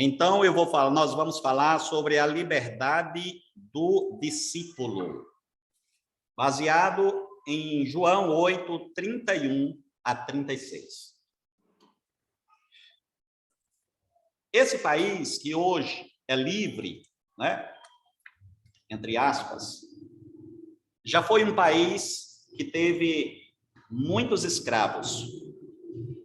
Então, nós vamos falar sobre a liberdade do discípulo, baseado em João 8, 31 a 36. Esse país que hoje é livre, né, entre aspas, já foi um país que teve muitos escravos.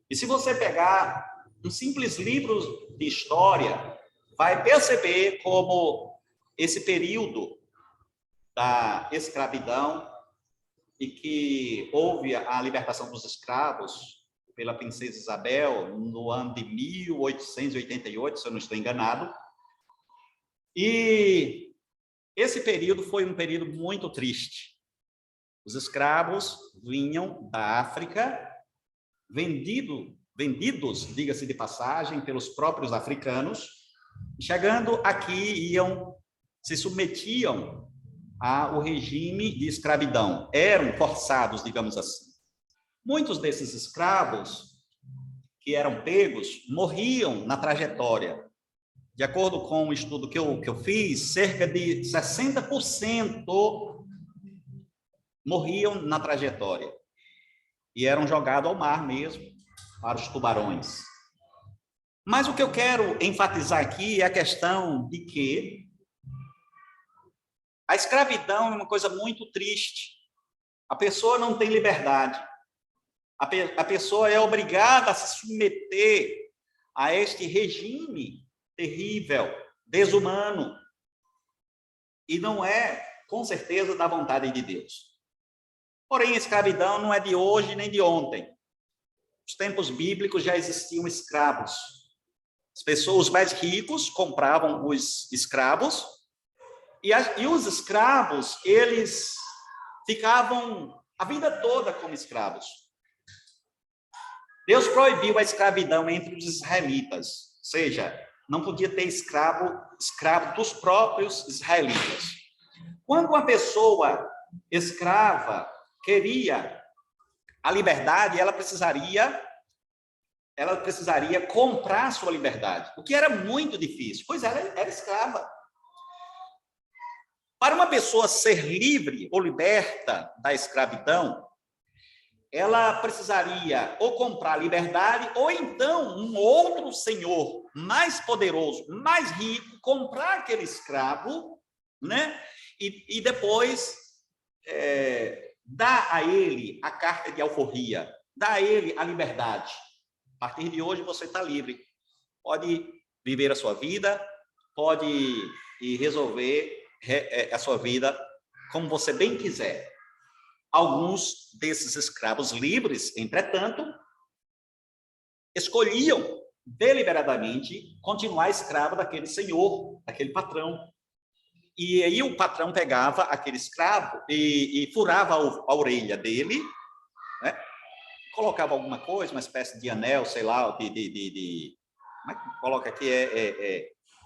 E se você pegar um simples livro de história, vai perceber como esse período da escravidão e que houve a libertação dos escravos pela princesa Isabel no ano de 1888, se eu não estou enganado. E esse período foi um período muito triste. Os escravos vinham da África, vendidos, diga-se de passagem, pelos próprios africanos, chegando aqui, se submetiam ao regime de escravidão, eram forçados, digamos assim. Muitos desses escravos que eram pegos morriam na trajetória. De acordo com um estudo que eu fiz, cerca de 60% morriam na trajetória e eram jogados ao mar mesmo, para os tubarões. Mas o que eu quero enfatizar aqui é a questão de que a escravidão é uma coisa muito triste. A pessoa não tem liberdade. A pessoa é obrigada a se submeter a este regime terrível, desumano, e não é, com certeza, da vontade de Deus. Porém, a escravidão não é de hoje nem de ontem. Nos tempos bíblicos já existiam escravos. As pessoas mais ricos compravam os escravos, e os escravos, eles ficavam a vida toda como escravos. Deus proibiu a escravidão entre os israelitas, ou seja, não podia ter escravo dos próprios israelitas. Quando uma pessoa escrava queria a liberdade, ela precisaria comprar sua liberdade, o que era muito difícil, pois ela era escrava. Para uma pessoa ser livre ou liberta da escravidão, ela precisaria ou comprar a liberdade, ou então um outro senhor mais poderoso, mais rico, comprar aquele escravo, né? E depois dar a ele a carta de alforria, dar a ele a liberdade. A partir de hoje você está livre. Pode viver a sua vida, pode resolver a sua vida como você bem quiser. Alguns desses escravos livres, entretanto, escolhiam deliberadamente continuar escravo daquele senhor, daquele patrão. E aí o patrão pegava aquele escravo e furava a orelha dele, né? Colocava alguma coisa, uma espécie de anel, sei lá, como é que coloca aqui,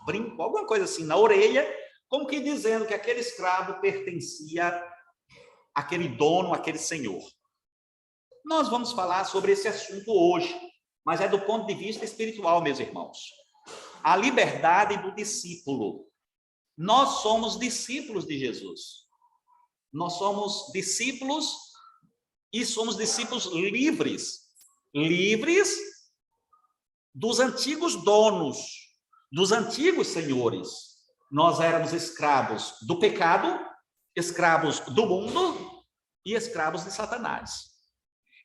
brinco, alguma coisa assim na orelha, como que dizendo que aquele escravo pertencia àquele dono, àquele senhor. Nós vamos falar sobre esse assunto hoje, mas é do ponto de vista espiritual, meus irmãos. A liberdade do discípulo. Nós somos discípulos de Jesus. Nós somos discípulos e somos discípulos livres. Livres dos antigos donos, dos antigos senhores. Nós éramos escravos do pecado, escravos do mundo e escravos de Satanás.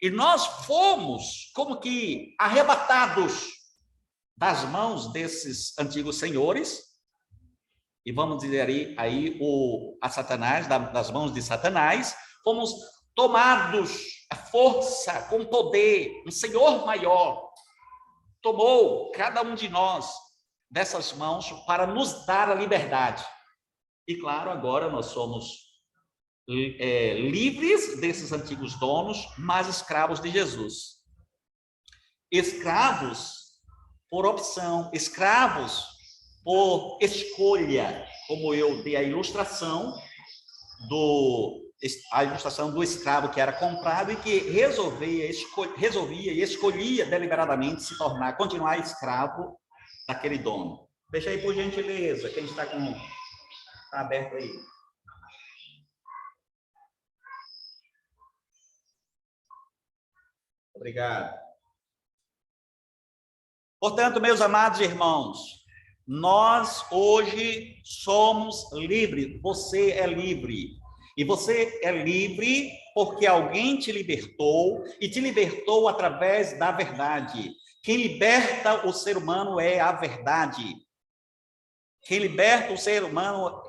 E nós fomos como que arrebatados das mãos desses antigos senhores, e vamos dizer aí a Satanás, das mãos de Satanás, fomos tomados a força, com poder, um Senhor maior tomou cada um de nós dessas mãos para nos dar a liberdade. E claro, agora nós somos livres desses antigos donos, mas escravos de Jesus. Escravos por opção, escravos por escolha, como eu dei a ilustração do escravo que era comprado e que resolvia e escolhia deliberadamente continuar escravo daquele dono. Deixa aí, por gentileza, quem está com... Está aberto aí. Obrigado. Portanto, meus amados irmãos, nós hoje somos livres. Você é livre. E você é livre porque alguém te libertou e te libertou através da verdade. Quem liberta o ser humano é a verdade. Quem liberta o ser humano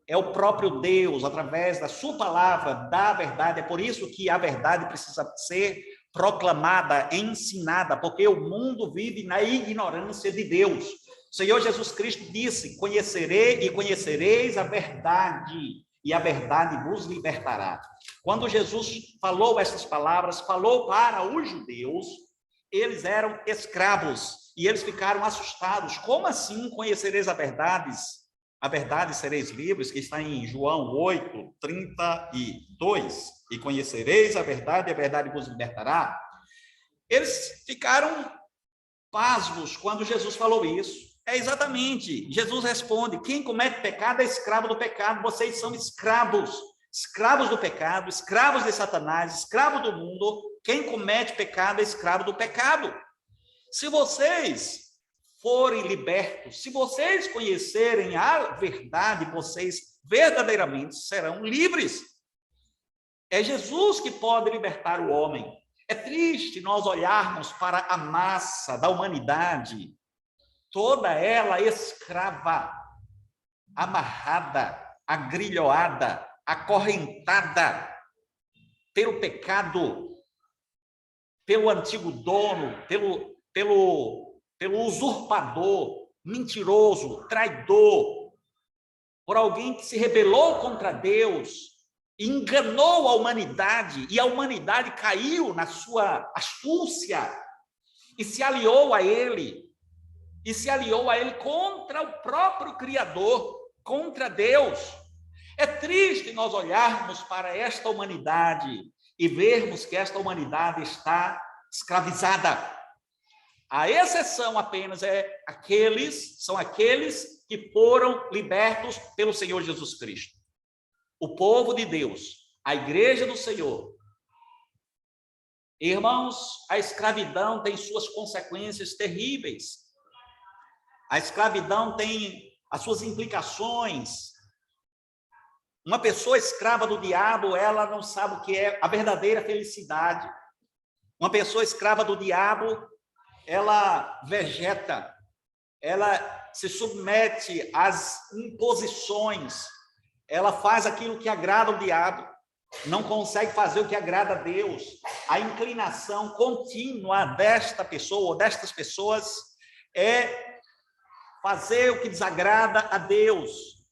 é o próprio Deus, através da sua palavra, da verdade. É por isso que a verdade precisa ser proclamada, ensinada, porque o mundo vive na ignorância de Deus. O Senhor Jesus Cristo disse: conhecereis a verdade, e a verdade vos libertará. Quando Jesus falou essas palavras, falou para os judeus, eles eram escravos, e eles ficaram assustados. Como assim conhecereis a verdade sereis livres, que está em João 8, 32, e conhecereis a verdade vos libertará. Eles ficaram pasmos quando Jesus falou isso. É exatamente, Jesus responde: quem comete pecado é escravo do pecado, vocês são escravos do pecado, escravos de Satanás, escravos do mundo. Quem comete pecado é escravo do pecado. Se vocês forem libertos, se vocês conhecerem a verdade, vocês verdadeiramente serão livres. É Jesus que pode libertar o homem. É triste nós olharmos para a massa da humanidade, toda ela escrava, amarrada, agrilhoada, acorrentada pelo pecado, pelo antigo dono, pelo usurpador, mentiroso, traidor, por alguém que se rebelou contra Deus, enganou a humanidade, e a humanidade caiu na sua astúcia e se aliou a ele, contra o próprio Criador, contra Deus. É triste nós olharmos para esta humanidade e vermos que esta humanidade está escravizada. A exceção apenas são aqueles que foram libertos pelo Senhor Jesus Cristo. O povo de Deus, a igreja do Senhor. Irmãos, a escravidão tem suas consequências terríveis. A escravidão tem as suas implicações. Uma pessoa escrava do diabo, ela não sabe o que é a verdadeira felicidade. Uma pessoa escrava do diabo, ela vegeta, ela se submete às imposições, ela faz aquilo que agrada o diabo, não consegue fazer o que agrada a Deus. A inclinação contínua desta pessoa, ou destas pessoas, é fazer o que desagrada a Deus,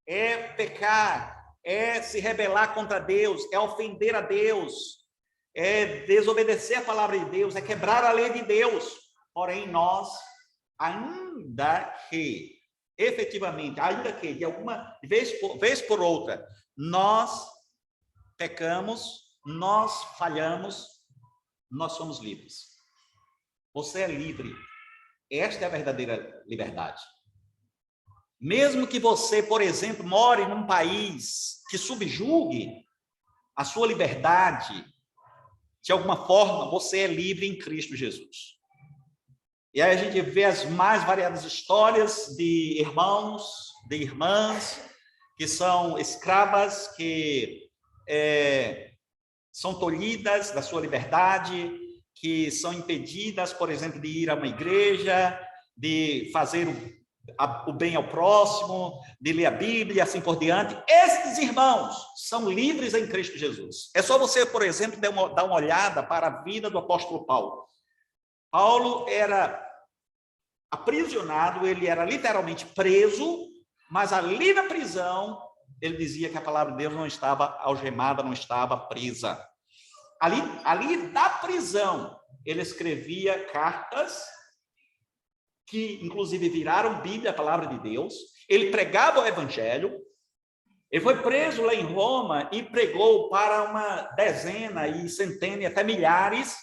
é pecar, é se rebelar contra Deus, é ofender a Deus, é desobedecer a palavra de Deus, é quebrar a lei de Deus. Porém, nós, ainda que, efetivamente, de alguma vez por outra, nós pecamos, nós falhamos, nós somos livres. Você é livre. Esta é a verdadeira liberdade. Mesmo que você, por exemplo, more num país que subjugue a sua liberdade, de alguma forma, você é livre em Cristo Jesus. E aí a gente vê as mais variadas histórias de irmãos, de irmãs, que são escravas, que são tolhidas da sua liberdade, que são impedidas, por exemplo, de ir a uma igreja, de fazer o bem ao próximo, de ler a Bíblia e assim por diante. Estes irmãos são livres em Cristo Jesus. É só você, por exemplo, dar uma olhada para a vida do apóstolo Paulo. Paulo era aprisionado, ele era literalmente preso, mas ali na prisão, ele dizia que a palavra de Deus não estava algemada, não estava presa. Ali da prisão, ele escrevia cartas que, inclusive, viraram Bíblia, a palavra de Deus. Ele pregava o evangelho. Ele foi preso lá em Roma e pregou para uma dezena e centena e até milhares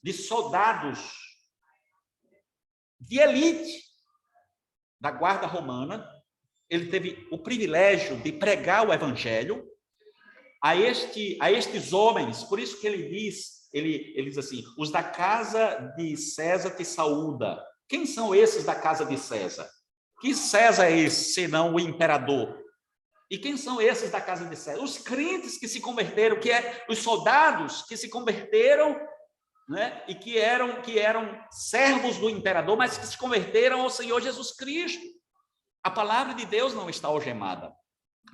de soldados de elite. da guarda romana, ele teve o privilégio de pregar o evangelho a estes homens. Por isso que ele diz assim: os da casa de César te saúda. Quem são esses da casa de César? Que César é esse, senão o imperador? E quem são esses da casa de César? Os crentes que se converteram, os soldados que se converteram, né? E que eram servos do imperador, mas que se converteram ao Senhor Jesus Cristo. A palavra de Deus não está algemada.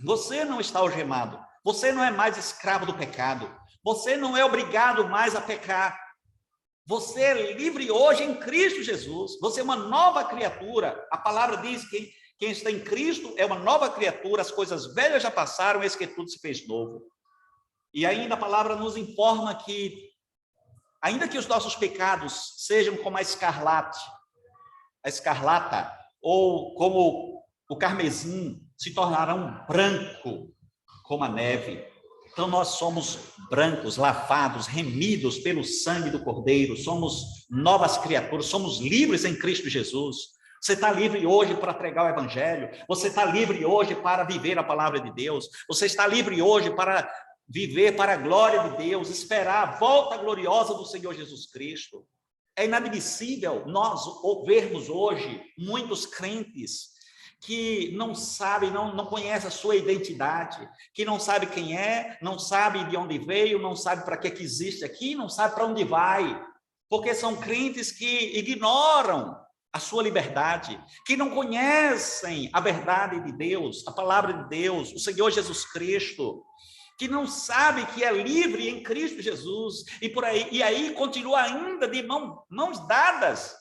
Você não está algemado. Você não é mais escravo do pecado. Você não é obrigado mais a pecar. Você é livre hoje em Cristo Jesus. Você é uma nova criatura. A palavra diz que quem está em Cristo é uma nova criatura. As coisas velhas já passaram, eis que tudo se fez novo. E ainda a palavra nos informa que, ainda que os nossos pecados sejam como a escarlata, ou como o carmesim, se tornarão branco como a neve. Então nós somos brancos, lavados, remidos pelo sangue do Cordeiro, somos novas criaturas, somos livres em Cristo Jesus. Você está livre hoje para pregar o evangelho, você está livre hoje para viver a palavra de Deus, você está livre hoje para viver para a glória de Deus, esperar a volta gloriosa do Senhor Jesus Cristo. É inadmissível nós vermos hoje muitos crentes que não sabem, não conhecem a sua identidade, que não sabe quem é, não sabe de onde veio, não sabe para que existe aqui, não sabe para onde vai, porque são crentes que ignoram a sua liberdade, que não conhecem a verdade de Deus, a palavra de Deus, o Senhor Jesus Cristo, que não sabe que é livre em Cristo Jesus, e aí continua ainda de mãos dadas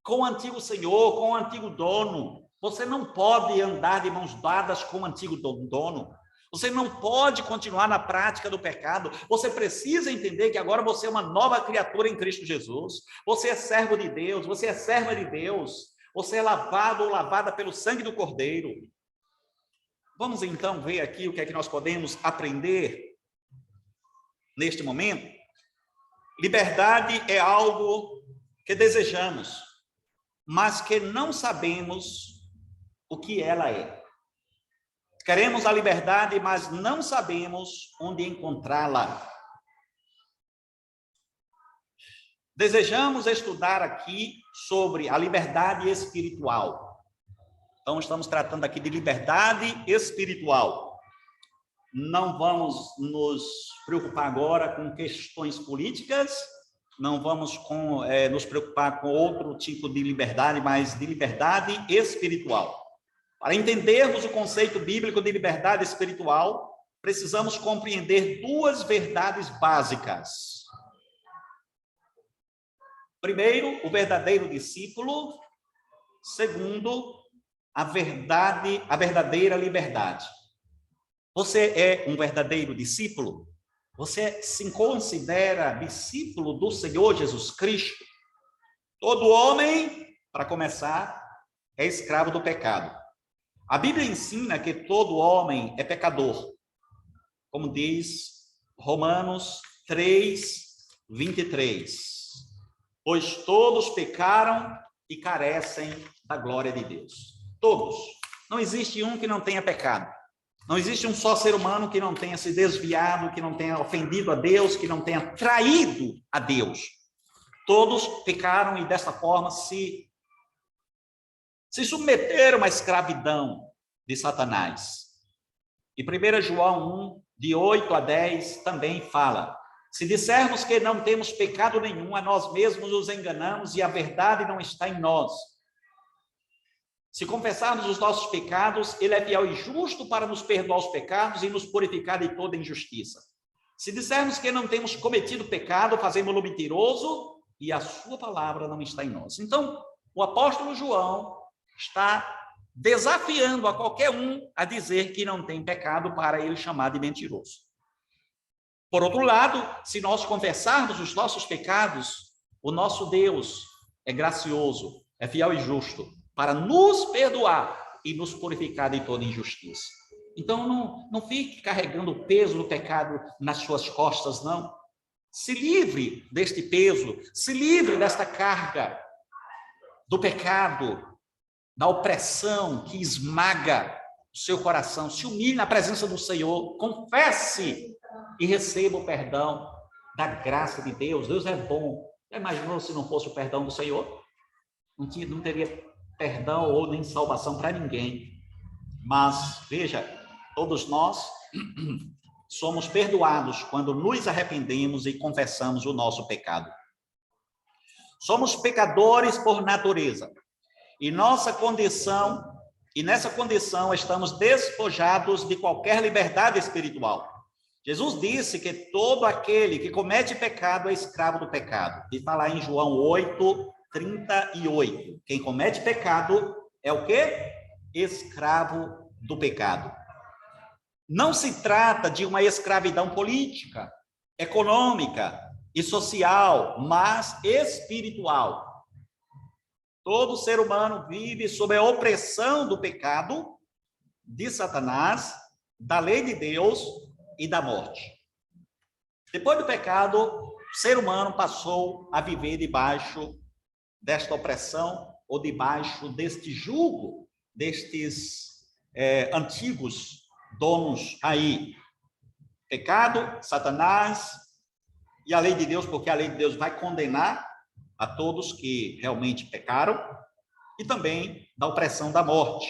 com o antigo Senhor, com o antigo dono. Você não pode andar de mãos dadas com o antigo dono. Você não pode continuar na prática do pecado. Você precisa entender que agora você é uma nova criatura em Cristo Jesus. Você é servo de Deus, você é serva de Deus. Você é lavado ou lavada pelo sangue do Cordeiro. Vamos então ver aqui o que é que nós podemos aprender neste momento. Liberdade é algo que desejamos, mas que não sabemos o que ela é. Queremos a liberdade, mas não sabemos onde encontrá-la. Desejamos estudar aqui sobre a liberdade espiritual. Então, estamos tratando aqui de liberdade espiritual. Não vamos nos preocupar agora com questões políticas, não vamos nos preocupar com outro tipo de liberdade, mas de liberdade espiritual. Para entendermos o conceito bíblico de liberdade espiritual, precisamos compreender duas verdades básicas. Primeiro, o verdadeiro discípulo. Segundo, a verdadeira liberdade. Você é um verdadeiro discípulo? Você se considera discípulo do Senhor Jesus Cristo? Todo homem, para começar, é escravo do pecado. A Bíblia ensina que todo homem é pecador, como diz Romanos 3:23. Pois todos pecaram e carecem da glória de Deus. Todos. Não existe um que não tenha pecado. Não existe um só ser humano que não tenha se desviado, que não tenha ofendido a Deus, que não tenha traído a Deus. Todos pecaram e dessa forma se submeteram à escravidão de Satanás. E 1 João 1, de 8 a 10, também fala: se dissermos que não temos pecado nenhum, a nós mesmos nos enganamos e a verdade não está em nós. Se confessarmos os nossos pecados, ele é fiel e justo para nos perdoar os pecados e nos purificar de toda injustiça. Se dissermos que não temos cometido pecado, fazemos-lo mentiroso e a sua palavra não está em nós. Então, o apóstolo João está desafiando a qualquer um a dizer que não tem pecado para ele chamar de mentiroso. Por outro lado, se nós confessarmos os nossos pecados, o nosso Deus é gracioso, é fiel e justo para nos perdoar e nos purificar de toda injustiça. Então, não fique carregando o peso do pecado nas suas costas, não. Se livre deste peso, se livre desta carga do pecado. da opressão que esmaga o seu coração, se humilhe na presença do Senhor, confesse e receba o perdão da graça de Deus. Deus é bom. Já imaginou se não fosse o perdão do Senhor? Não teria perdão ou nem salvação para ninguém. Mas, veja, todos nós somos perdoados quando nos arrependemos e confessamos o nosso pecado. Somos pecadores por natureza. E nessa condição estamos despojados de qualquer liberdade espiritual. Jesus disse que todo aquele que comete pecado é escravo do pecado. E está lá em João 8:38. Quem comete pecado é o quê? Escravo do pecado. Não se trata de uma escravidão política, econômica e social, mas espiritual. Todo ser humano vive sob a opressão do pecado, de Satanás, da lei de Deus e da morte. Depois do pecado, o ser humano passou a viver debaixo desta opressão ou debaixo deste jugo, destes antigos donos aí. Pecado, Satanás e a lei de Deus, porque a lei de Deus vai condenar a todos que realmente pecaram, e também da opressão da morte.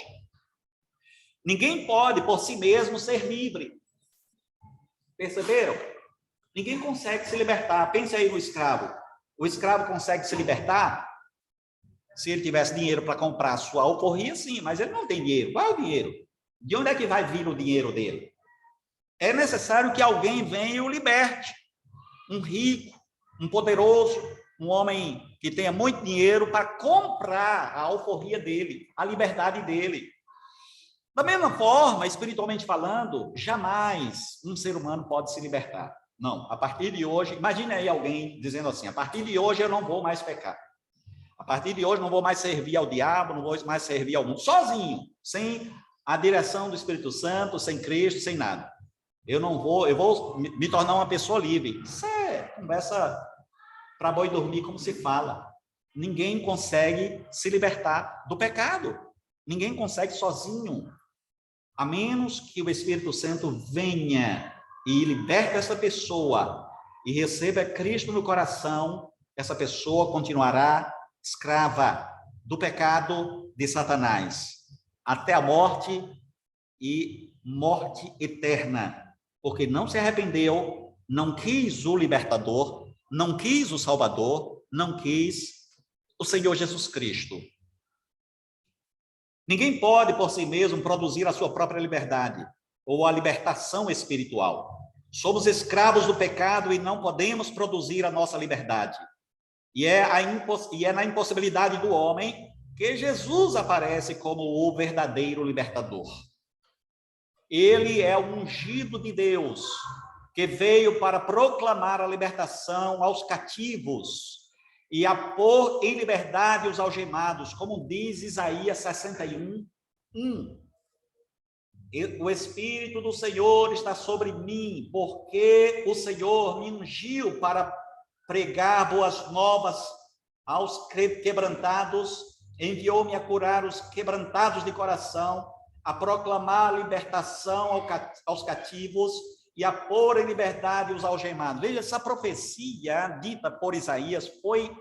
Ninguém pode, por si mesmo, ser livre. Perceberam? Ninguém consegue se libertar. Pense aí no escravo. O escravo consegue se libertar? Se ele tivesse dinheiro para comprar a sua alforria, sim, mas ele não tem dinheiro. Qual é o dinheiro? De onde é que vai vir o dinheiro dele? É necessário que alguém venha e o liberte. Um rico, um poderoso, um homem que tenha muito dinheiro para comprar a alforria dele, a liberdade dele. Da mesma forma, espiritualmente falando, jamais um ser humano pode se libertar. Não, a partir de hoje, imagine aí alguém dizendo assim, a partir de hoje eu não vou mais pecar. A partir de hoje não vou mais servir ao diabo, não vou mais servir ao mundo, sozinho, sem a direção do Espírito Santo, sem Cristo, sem nada. Eu vou me tornar uma pessoa livre. Isso é conversa para boi dormir, como se fala. Ninguém consegue se libertar do pecado. Ninguém consegue sozinho. A menos que o Espírito Santo venha e liberte essa pessoa e receba Cristo no coração, essa pessoa continuará escrava do pecado de Satanás, até a morte e morte eterna, porque não se arrependeu, não quis o libertador, não quis o Salvador, não quis o Senhor Jesus Cristo. Ninguém pode, por si mesmo, produzir a sua própria liberdade ou a libertação espiritual. Somos escravos do pecado e não podemos produzir a nossa liberdade. E é na impossibilidade do homem que Jesus aparece como o verdadeiro libertador. Ele é o ungido de Deus, que veio para proclamar a libertação aos cativos e a pôr em liberdade os algemados, como diz Isaías 61:1. O Espírito do Senhor está sobre mim, porque o Senhor me ungiu para pregar boas novas aos quebrantados, enviou-me a curar os quebrantados de coração, a proclamar a libertação aos cativos e a pôr em liberdade os algemados. Veja, essa profecia dita por Isaías foi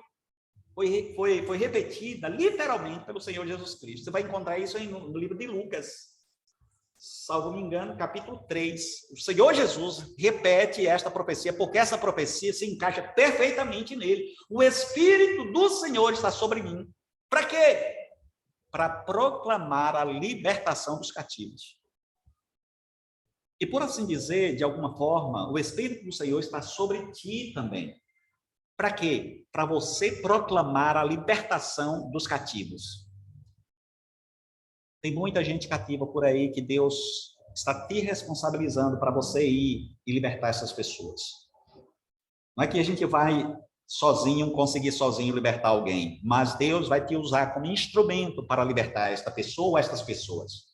repetida literalmente pelo Senhor Jesus Cristo. Você vai encontrar isso no livro de Lucas, salvo me engano, capítulo 3. O Senhor Jesus repete esta profecia, porque essa profecia se encaixa perfeitamente nele. O Espírito do Senhor está sobre mim. Para quê? Para proclamar a libertação dos cativos. E por assim dizer, de alguma forma, o Espírito do Senhor está sobre ti também. Para quê? Para você proclamar a libertação dos cativos. Tem muita gente cativa por aí que Deus está te responsabilizando para você ir e libertar essas pessoas. Não é que a gente vai sozinho, conseguir sozinho libertar alguém, mas Deus vai te usar como instrumento para libertar esta pessoa ou estas pessoas.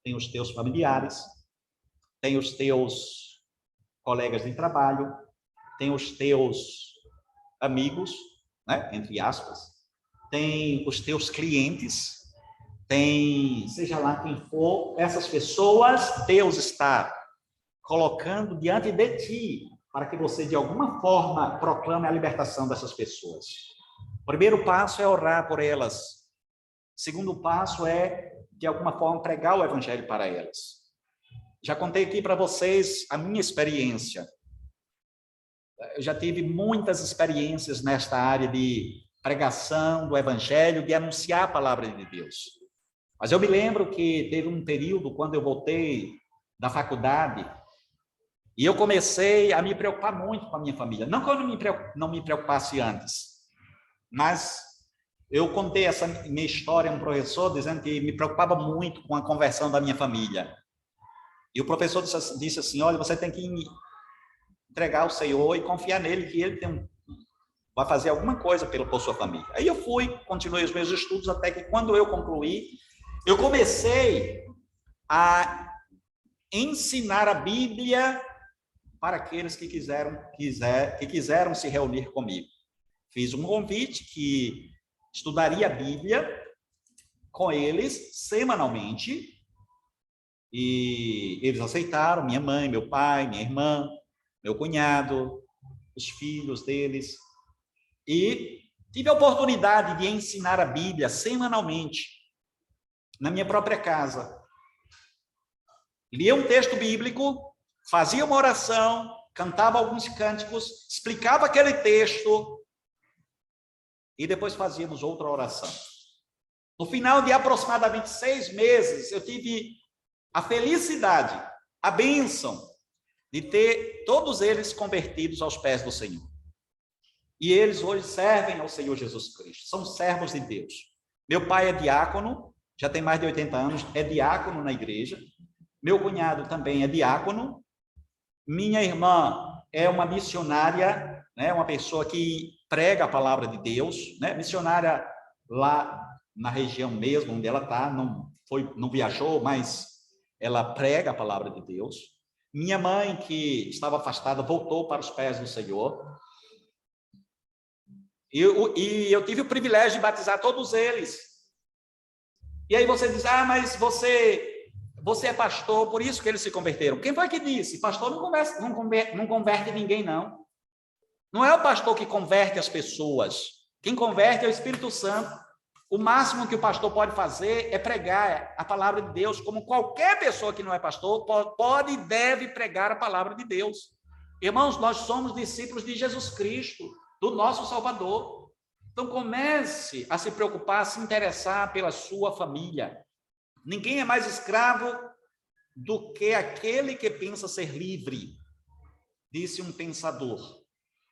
Tem os teus familiares, tem os teus colegas de trabalho, tem os teus amigos, né, entre aspas, tem os teus clientes, tem, seja lá quem for, essas pessoas, Deus está colocando diante de ti, para que você, de alguma forma, proclame a libertação dessas pessoas. O primeiro passo é orar por elas. O segundo passo é, de alguma forma, pregar o evangelho para elas. Já contei aqui para vocês a minha experiência. Eu já tive muitas experiências nesta área de pregação do evangelho, de anunciar a palavra de Deus. Mas eu me lembro que teve um período, quando eu voltei da faculdade, e eu comecei a me preocupar muito com a minha família. Não que eu não me preocupasse antes, mas eu contei essa minha história a um professor, dizendo que me preocupava muito com a conversão da minha família. E o professor disse assim, olha, você tem que entregar ao Senhor e confiar nele, que ele vai fazer alguma coisa por sua família. Aí eu fui, continuei os meus estudos, até que quando eu concluí, eu comecei a ensinar a Bíblia para aqueles que quiseram se reunir comigo. Fiz um convite que estudaria a Bíblia com eles semanalmente, e eles aceitaram, minha mãe, meu pai, minha irmã, meu cunhado, os filhos deles, e tive a oportunidade de ensinar a Bíblia semanalmente, na minha própria casa. Lia um texto bíblico, fazia uma oração, cantava alguns cânticos, explicava aquele texto, e depois fazíamos outra oração. No final de aproximadamente 6 meses, eu tive a felicidade, a bênção, de ter todos eles convertidos aos pés do Senhor. E eles hoje servem ao Senhor Jesus Cristo, são servos de Deus. Meu pai é diácono, já tem mais de 80 anos, é diácono na igreja. Meu cunhado também é diácono. Minha irmã é uma missionária, né, uma pessoa que prega a palavra de Deus, né, missionária lá na região mesmo onde ela está, não viajou, mas ela prega a palavra de Deus. Minha mãe, que estava afastada, voltou para os pés do Senhor. E eu tive o privilégio de batizar todos eles. E aí você diz, mas você é pastor, por isso que eles se converteram. Quem foi que disse? Pastor não converte ninguém, não. Não é o pastor que converte as pessoas. Quem converte é o Espírito Santo. O máximo que o pastor pode fazer é pregar a palavra de Deus, como qualquer pessoa que não é pastor pode e deve pregar a palavra de Deus. Irmãos, nós somos discípulos de Jesus Cristo, do nosso Salvador. Então comece a se preocupar, a se interessar pela sua família. Ninguém é mais escravo do que aquele que pensa ser livre, disse um pensador.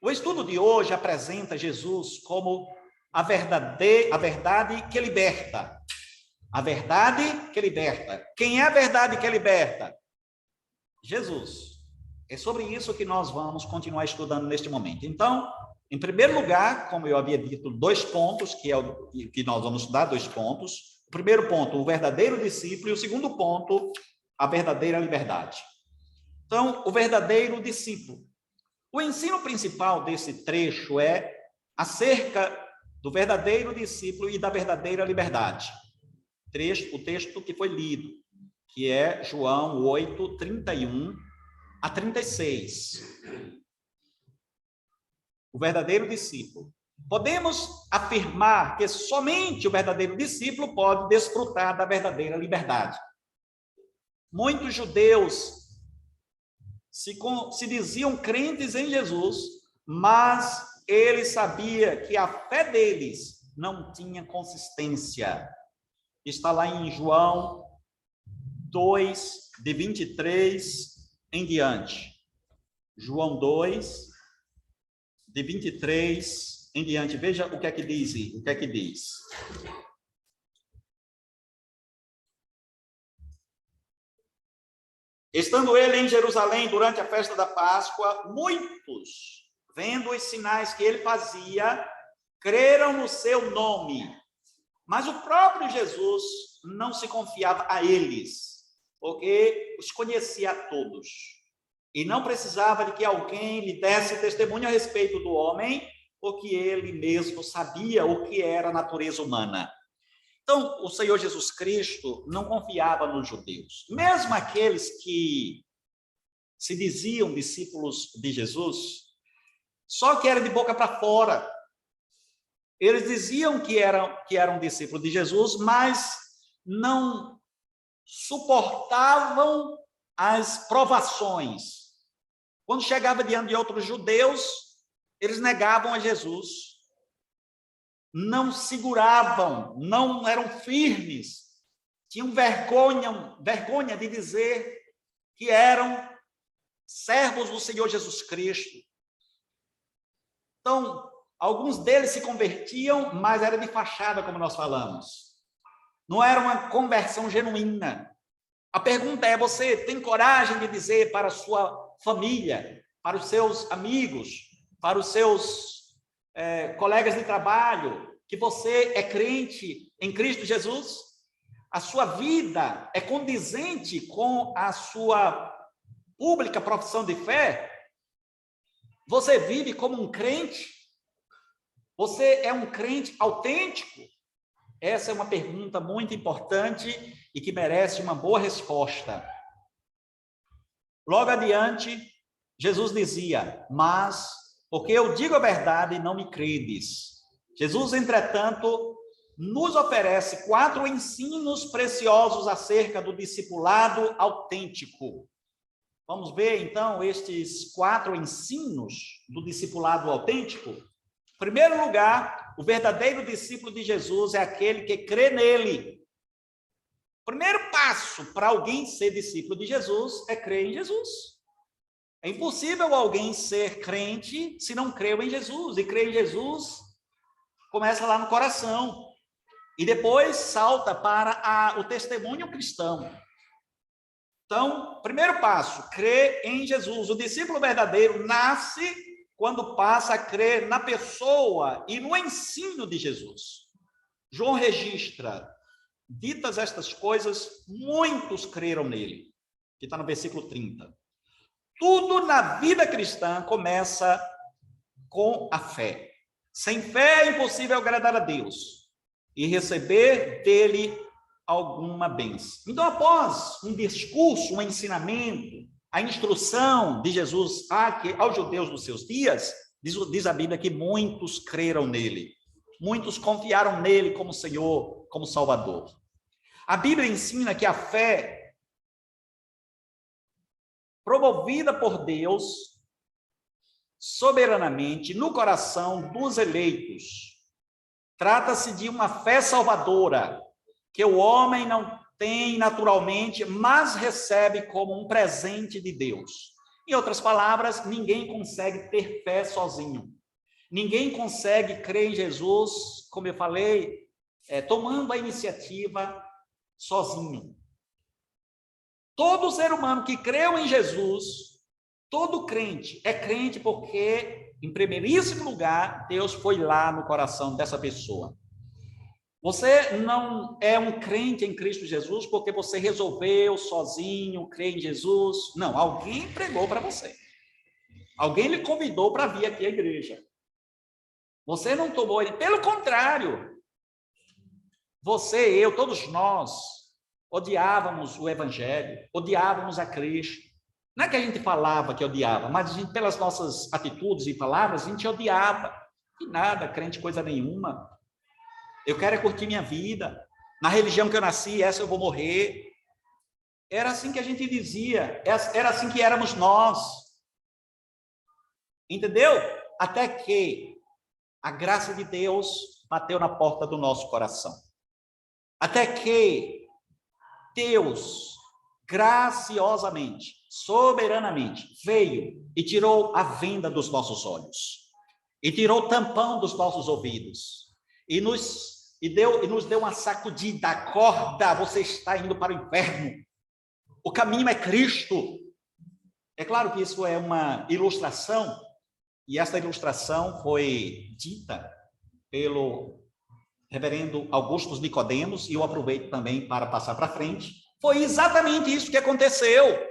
O estudo de hoje apresenta Jesus como a verdade que liberta. A verdade que liberta. Quem é a verdade que liberta? Jesus. É sobre isso que nós vamos continuar estudando neste momento. Então, em primeiro lugar, como eu havia dito, 2 pontos, que é o que nós vamos estudar, 2 pontos. O primeiro ponto, o verdadeiro discípulo, e o segundo ponto, a verdadeira liberdade. Então, o verdadeiro discípulo. O ensino principal desse trecho é acerca do verdadeiro discípulo e da verdadeira liberdade. O texto que foi lido, que é João 8, 31 a 36. O verdadeiro discípulo. Podemos afirmar que somente o verdadeiro discípulo pode desfrutar da verdadeira liberdade. Muitos judeus se diziam crentes em Jesus, mas eles sabiam que a fé deles não tinha consistência. Está lá em João 2, de 23 em diante. João 2, de 23 em diante. Veja o que é que diz. O que é que diz? Estando ele em Jerusalém durante a festa da Páscoa, muitos, vendo os sinais que ele fazia, creram no seu nome. Mas o próprio Jesus não se confiava a eles, porque os conhecia a todos. E não precisava de que alguém lhe desse testemunho a respeito do homem, porque ele mesmo sabia o que era a natureza humana. Então, o Senhor Jesus Cristo não confiava nos judeus. Mesmo aqueles que se diziam discípulos de Jesus, só que era de boca para fora. Eles diziam que eram discípulos de Jesus, mas não suportavam as provações. Quando chegava diante de outros judeus, eles negavam a Jesus. Não seguravam, não eram firmes, tinham vergonha de dizer que eram servos do Senhor Jesus Cristo. Então, alguns deles se convertiam, mas era de fachada, como nós falamos. Não era uma conversão genuína. A pergunta é: você tem coragem de dizer para a sua família, para os seus amigos, para os seus colegas de trabalho, que você é crente em Cristo Jesus? A sua vida é condizente com a sua pública profissão de fé? Você vive como um crente? Você é um crente autêntico? Essa é uma pergunta muito importante e que merece uma boa resposta. Logo adiante, Jesus dizia: mas, porque eu digo a verdade, não me credes. Jesus, entretanto, nos oferece 4 ensinos preciosos acerca do discipulado autêntico. Vamos ver, então, estes 4 ensinos do discipulado autêntico? Em primeiro lugar, o verdadeiro discípulo de Jesus é aquele que crê nele. O primeiro passo para alguém ser discípulo de Jesus é crer em Jesus. É impossível alguém ser crente se não creu em Jesus. E crer em Jesus começa lá no coração. E depois salta para o testemunho cristão. Então, primeiro passo, crer em Jesus. O discípulo verdadeiro nasce quando passa a crer na pessoa e no ensino de Jesus. João registra: ditas estas coisas, muitos creram nele, que está no versículo 30. Tudo na vida cristã começa com a fé. Sem fé é impossível agradar a Deus e receber dele alguma bênção. Então, após um discurso, um ensinamento, a instrução de Jesus aos judeus dos seus dias, diz a Bíblia que muitos creram nele. Muitos confiaram nele como Senhor, como Salvador. A Bíblia ensina que a fé promovida por Deus soberanamente no coração dos eleitos. Trata-se de uma fé salvadora que o homem não tem naturalmente, mas recebe como um presente de Deus. Em outras palavras, ninguém consegue ter fé sozinho. Ninguém consegue crer em Jesus, como eu falei, tomando a iniciativa sozinho. Todo ser humano que creu em Jesus, todo crente, é crente porque, em primeiríssimo lugar, Deus foi lá no coração dessa pessoa. Você não é um crente em Cristo Jesus porque você resolveu sozinho crer em Jesus. Não, alguém pregou para você. Alguém lhe convidou para vir aqui à igreja. Você não tomou ele. Pelo contrário, você, eu, todos nós, odiávamos o evangelho, odiávamos a Cristo. Não é que a gente falava que odiava, mas a gente, pelas nossas atitudes e palavras, a gente odiava. E nada, crente coisa nenhuma. Eu quero é curtir minha vida. Na religião que eu nasci, essa eu vou morrer. Era assim que a gente dizia. Era assim que éramos nós. Entendeu? Até que a graça de Deus bateu na porta do nosso coração. Até que Deus, graciosamente, soberanamente, veio e tirou a venda dos nossos olhos. E tirou o tampão dos nossos ouvidos. E nos deu uma sacudida. Acorda, você está indo para o inferno. O caminho é Cristo. É claro que isso é uma ilustração, e essa ilustração foi dita pelo reverendo Augusto Nicodemos, e eu aproveito também para passar para frente. Foi exatamente isso que aconteceu.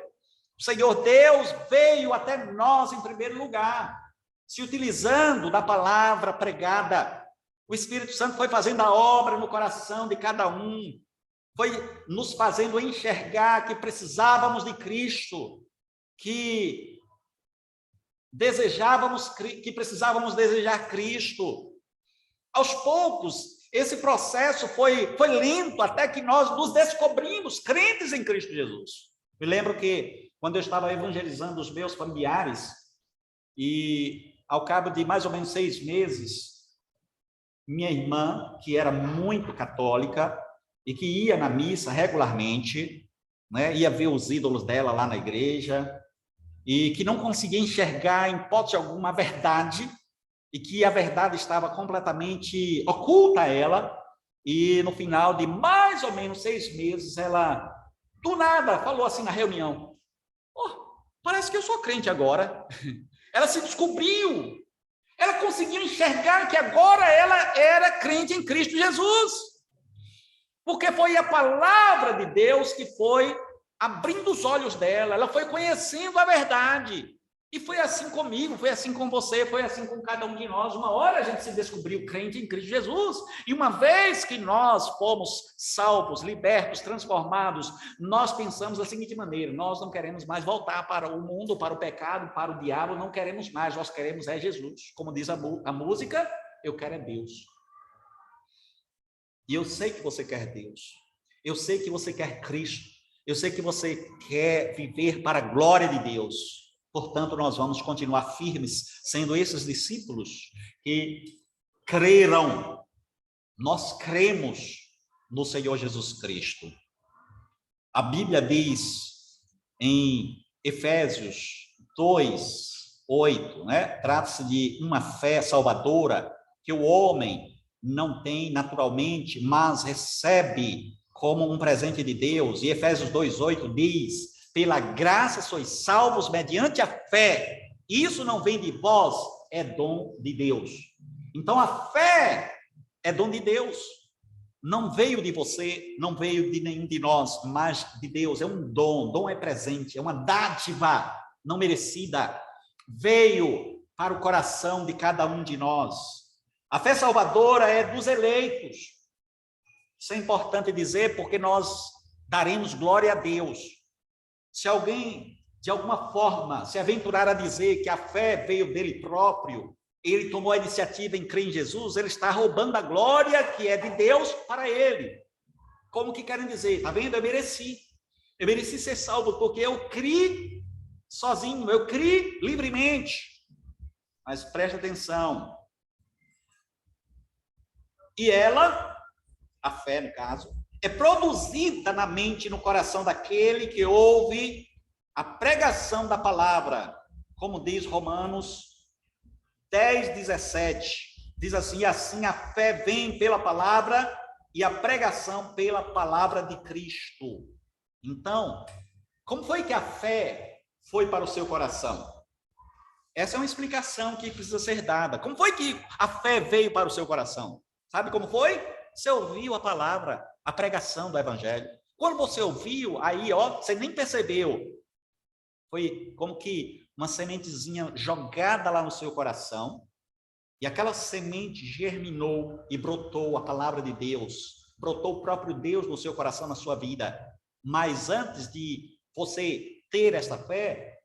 O Senhor Deus veio até nós em primeiro lugar, se utilizando da palavra pregada O Espírito Santo foi fazendo a obra no coração de cada um, foi nos fazendo enxergar que precisávamos de Cristo, que precisávamos desejar Cristo. Aos poucos, esse processo foi lento até que nós nos descobrimos crentes em Cristo Jesus. Me lembro que quando eu estava evangelizando os meus familiares, e ao cabo de mais ou menos 6 meses, minha irmã, que era muito católica e que ia na missa regularmente, né, ia ver os ídolos dela lá na igreja, e que não conseguia enxergar, em hipótese alguma, a verdade, e que a verdade estava completamente oculta a ela, e no final de mais ou menos 6 meses, ela, do nada, falou assim na reunião: oh, parece que eu sou crente agora. Ela se descobriu, ela conseguiu enxergar que agora ela era crente em Cristo Jesus, porque foi a palavra de Deus que foi abrindo os olhos dela, ela foi conhecendo a verdade. E foi assim comigo, foi assim com você, foi assim com cada um de nós. Uma hora a gente se descobriu crente em Cristo Jesus, e uma vez que nós fomos salvos, libertos, transformados, nós pensamos da seguinte maneira: nós não queremos mais voltar para o mundo, para o pecado, para o diabo, não queremos mais, nós queremos é Jesus. Como diz a música, eu quero é Deus. E eu sei que você quer Deus, eu sei que você quer Cristo, eu sei que você quer viver para a glória de Deus. Portanto, nós vamos continuar firmes, sendo esses discípulos que creram. Nós cremos no Senhor Jesus Cristo. A Bíblia diz em Efésios 2:8, né? Trata-se de uma fé salvadora que o homem não tem naturalmente, mas recebe como um presente de Deus. E Efésios 2:8 diz: pela graça sois salvos mediante a fé. Isso não vem de vós, é dom de Deus. Então a fé é dom de Deus. Não veio de você, não veio de nenhum de nós, mas de Deus. É um dom, dom é presente, é uma dádiva não merecida. Veio para o coração de cada um de nós. A fé salvadora é dos eleitos. Isso é importante dizer, porque nós daremos glória a Deus. Se alguém, de alguma forma, se aventurar a dizer que a fé veio dele próprio, ele tomou a iniciativa em crer em Jesus, ele está roubando a glória que é de Deus para ele. Como que querem dizer? Está vendo? Eu mereci ser salvo, porque eu criei sozinho, eu criei livremente. Mas preste atenção. E ela, a fé no caso, é produzida na mente e no coração daquele que ouve a pregação da palavra, como diz Romanos 10:17, diz assim: assim a fé vem pela palavra e a pregação pela palavra de Cristo. Então, como foi que a fé foi para o seu coração? Essa é uma explicação que precisa ser dada. Como foi que a fé veio para o seu coração? Sabe como foi? Você ouviu a palavra, a pregação do evangelho. Quando você ouviu, aí, você nem percebeu. Foi como que uma sementezinha jogada lá no seu coração, e aquela semente germinou e brotou a palavra de Deus, brotou o próprio Deus no seu coração, na sua vida. Mas antes de você ter essa fé,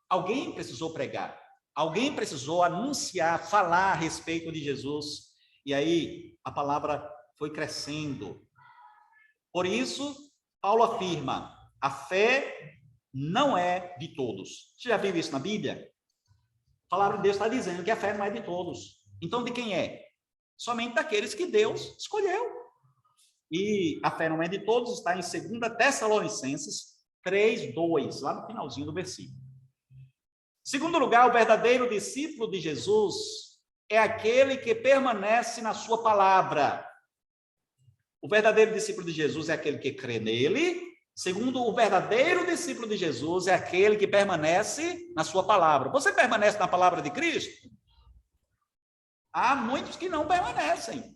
alguém precisou pregar, alguém precisou anunciar, falar a respeito de Jesus, e aí a palavra foi crescendo. Por isso, Paulo afirma: a fé não é de todos. Você já viu isso na Bíblia? A palavra de Deus está dizendo que a fé não é de todos. Então, de quem é? Somente daqueles que Deus escolheu. E a fé não é de todos, está em 2 Tessalonicenses 3:2, lá no finalzinho do versículo. Segundo lugar, o verdadeiro discípulo de Jesus é aquele que permanece na sua palavra. O verdadeiro discípulo de Jesus é aquele que crê nele. Segundo, o verdadeiro discípulo de Jesus é aquele que permanece na sua palavra. Você permanece na palavra de Cristo? Há muitos que não permanecem.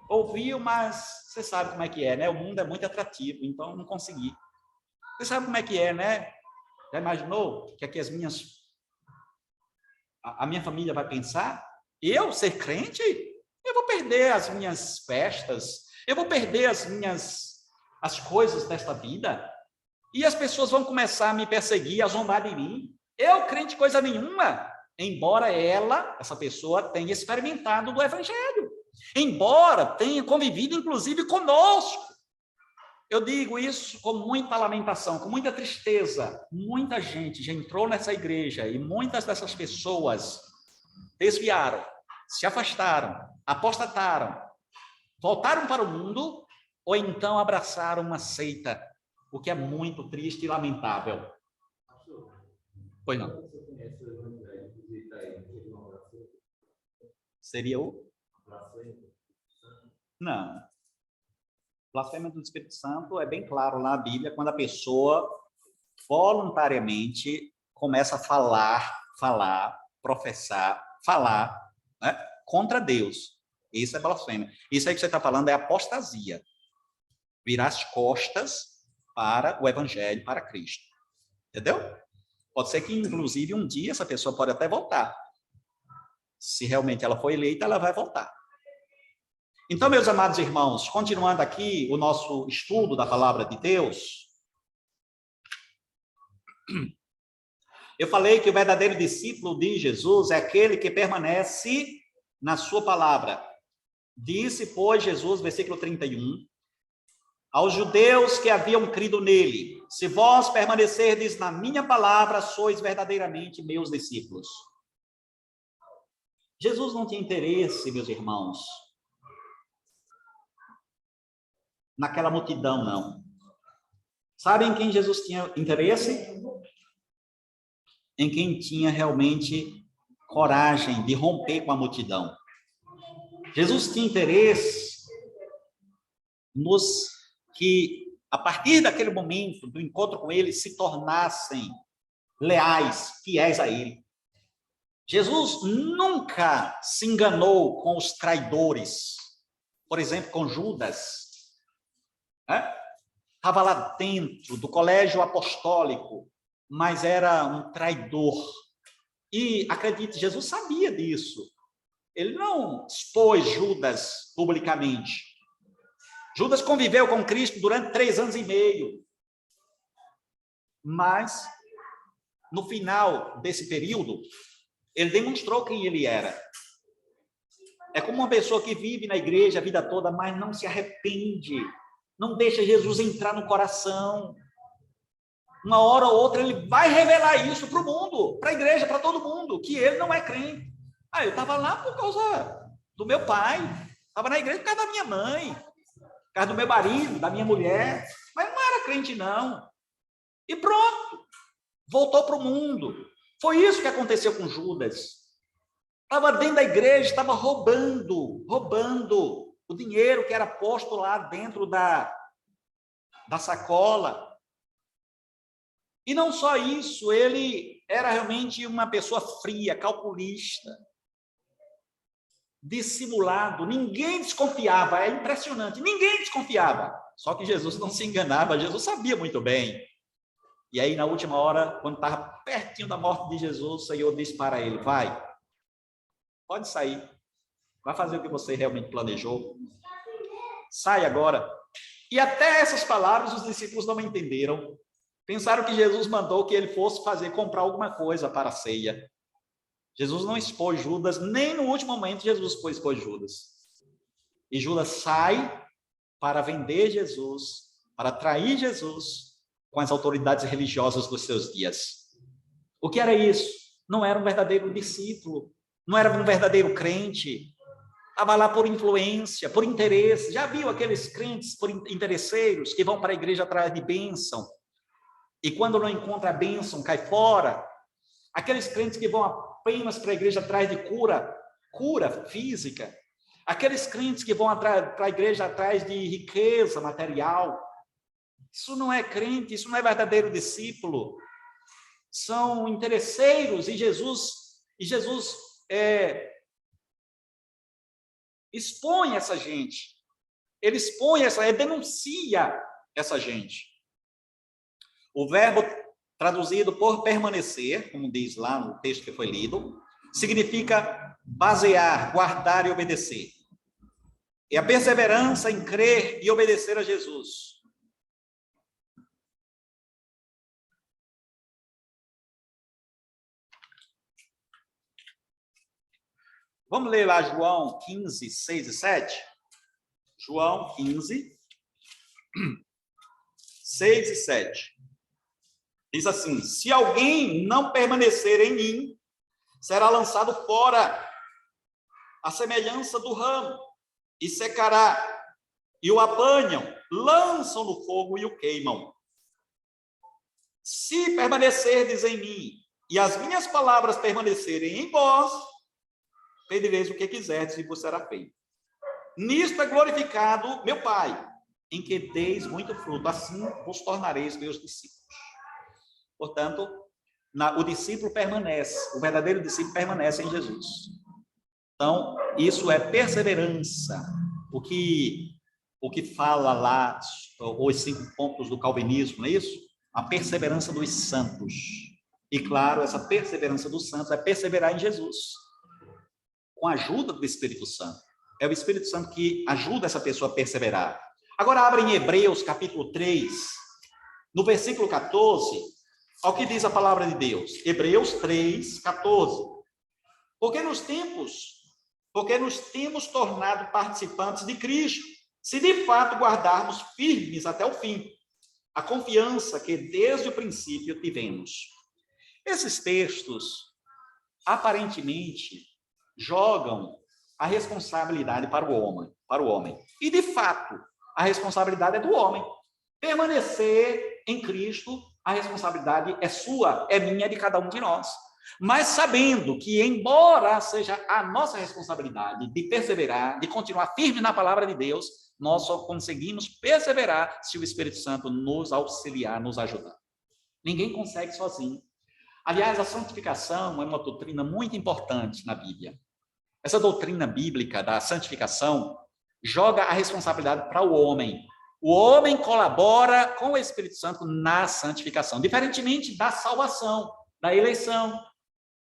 Ouviu, mas você sabe como é que é, né? O mundo é muito atrativo, então não consegui. Você sabe como é que é, né? Já imaginou que aqui a minha família vai pensar? Eu ser crente? Eu vou perder as minhas festas, eu vou perder as coisas desta vida, e as pessoas vão começar a me perseguir, a zombar de mim. Eu, crente, coisa nenhuma, embora essa pessoa, tenha experimentado do evangelho, embora tenha convivido, inclusive, conosco. Eu digo isso com muita lamentação, com muita tristeza. Muita gente já entrou nessa igreja e muitas dessas pessoas desviaram, se afastaram, apostataram, voltaram para o mundo ou então abraçaram uma seita, o que é muito triste e lamentável. Pois não. Seria o? Não. Blasfêmia do Espírito Santo é bem claro lá na Bíblia, quando a pessoa voluntariamente começa a falar, professar, falar, né, contra Deus. Isso é blasfêmia. Isso aí que você está falando é apostasia. Virar as costas para o Evangelho, para Cristo. Entendeu? Pode ser que, inclusive, um dia essa pessoa pode até voltar. Se realmente ela foi eleita, ela vai voltar. Então, meus amados irmãos, continuando aqui o nosso estudo da palavra de Deus, eu falei que o verdadeiro discípulo de Jesus é aquele que permanece na sua palavra. Disse, pois, Jesus, versículo 31, aos judeus que haviam crido nele, se vós permanecerdes na minha palavra, sois verdadeiramente meus discípulos. Jesus não tinha interesse, meus irmãos, naquela multidão, não. Sabem quem Jesus tinha interesse? Em quem tinha realmente coragem de romper com a multidão. Jesus tinha interesse nos que, a partir daquele momento, do encontro com ele, se tornassem leais, fiéis a ele. Jesus nunca se enganou com os traidores, por exemplo, com Judas. Estava lá dentro do colégio apostólico, mas era um traidor. E, acredite, Jesus sabia disso. Ele não expôs Judas publicamente. Judas conviveu com Cristo durante 3 anos e meio. Mas, no final desse período, ele demonstrou quem ele era. É como uma pessoa que vive na igreja a vida toda, mas não se arrepende. Não deixa Jesus entrar no coração. Uma hora ou outra ele vai revelar isso para o mundo, para a igreja, para todo mundo, que ele não é crente. Eu estava lá por causa do meu pai, estava na igreja por causa da minha mãe, por causa do meu marido, da minha mulher, mas não era crente não. E pronto, voltou para o mundo. Foi isso que aconteceu com Judas. Estava dentro da igreja, estava roubando o dinheiro que era posto lá dentro da sacola. E não só isso, ele era realmente uma pessoa fria, calculista, dissimulado, ninguém desconfiava, é impressionante, ninguém desconfiava. Só que Jesus não se enganava, Jesus sabia muito bem. E aí, na última hora, quando estava pertinho da morte de Jesus, o Senhor disse para ele, vai, pode sair, vai fazer o que você realmente planejou, sai agora. E até essas palavras os discípulos não entenderam. Pensaram que Jesus mandou que ele fosse comprar alguma coisa para a ceia. Jesus não expôs Judas, nem no último momento Jesus expôs Judas. E Judas sai para vender Jesus, para trair Jesus com as autoridades religiosas dos seus dias. O que era isso? Não era um verdadeiro discípulo, não era um verdadeiro crente. Estava lá por influência, por interesse. Já viu aqueles crentes por interesseiros que vão para a igreja atrás de bênção? E quando não encontra a bênção, cai fora. Aqueles crentes que vão apenas para a igreja atrás de cura física. Aqueles crentes que vão para a igreja atrás de riqueza material. Isso não é crente, isso não é verdadeiro discípulo. São interesseiros e Jesus expõe essa gente. Ele denuncia essa gente. O verbo traduzido por permanecer, como diz lá no texto que foi lido, significa basear, guardar e obedecer. É a perseverança em crer e obedecer a Jesus. Vamos ler lá João 15, 6 e 7? João 15, 6 e 7. Diz assim: se alguém não permanecer em mim, será lançado fora, à semelhança do ramo, e secará. E o apanham, lançam no fogo e o queimam. Se permanecerdes em mim, e as minhas palavras permanecerem em vós, pedireis o que quiserdes e vos será feito. Nisto é glorificado meu Pai, em que deis muito fruto, assim vos tornareis meus discípulos. Portanto, o discípulo permanece, o verdadeiro discípulo permanece em Jesus. Então, isso é perseverança. O que fala lá, os 5 pontos do calvinismo, não é isso? A perseverança dos santos. E, claro, essa perseverança dos santos é perseverar em Jesus, com a ajuda do Espírito Santo. É o Espírito Santo que ajuda essa pessoa a perseverar. Agora, abre em Hebreus, capítulo 3, no versículo 14, ao que diz a palavra de Deus. Hebreus 3, 14. Porque nos temos tornado participantes de Cristo, se de fato guardarmos firmes até o fim a confiança que desde o princípio tivemos. Esses textos, aparentemente, jogam a responsabilidade para o homem. E, de fato, a responsabilidade é do homem. Permanecer em Cristo, a responsabilidade é sua, é minha, é de cada um de nós. Mas sabendo que, embora seja a nossa responsabilidade de perseverar, de continuar firme na palavra de Deus, nós só conseguimos perseverar se o Espírito Santo nos auxiliar, nos ajudar. Ninguém consegue sozinho. Aliás, a santificação é uma doutrina muito importante na Bíblia. Essa doutrina bíblica da santificação joga a responsabilidade para o homem. O homem colabora com o Espírito Santo na santificação, diferentemente da salvação, da eleição.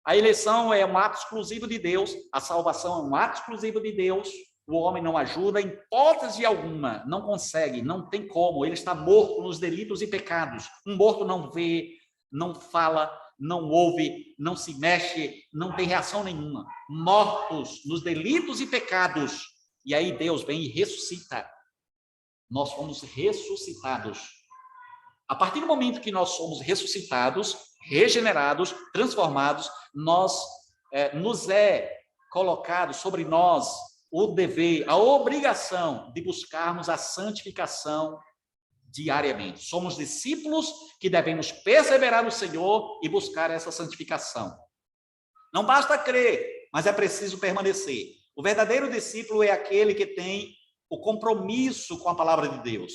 A eleição é um ato exclusivo de Deus, a salvação é um ato exclusivo de Deus. O homem não ajuda em hipótese alguma, não consegue, não tem como, ele está morto nos delitos e pecados. Um morto não vê, não fala, não ouve, não se mexe, não tem reação nenhuma. Mortos nos delitos e pecados. E aí Deus vem e ressuscita. Nós fomos ressuscitados. A partir do momento que nós somos ressuscitados, regenerados, transformados, nos é colocado sobre nós o dever, a obrigação de buscarmos a santificação diariamente. Somos discípulos que devemos perseverar no Senhor e buscar essa santificação. Não basta crer, mas é preciso permanecer. O verdadeiro discípulo é aquele que tem o compromisso com a palavra de Deus.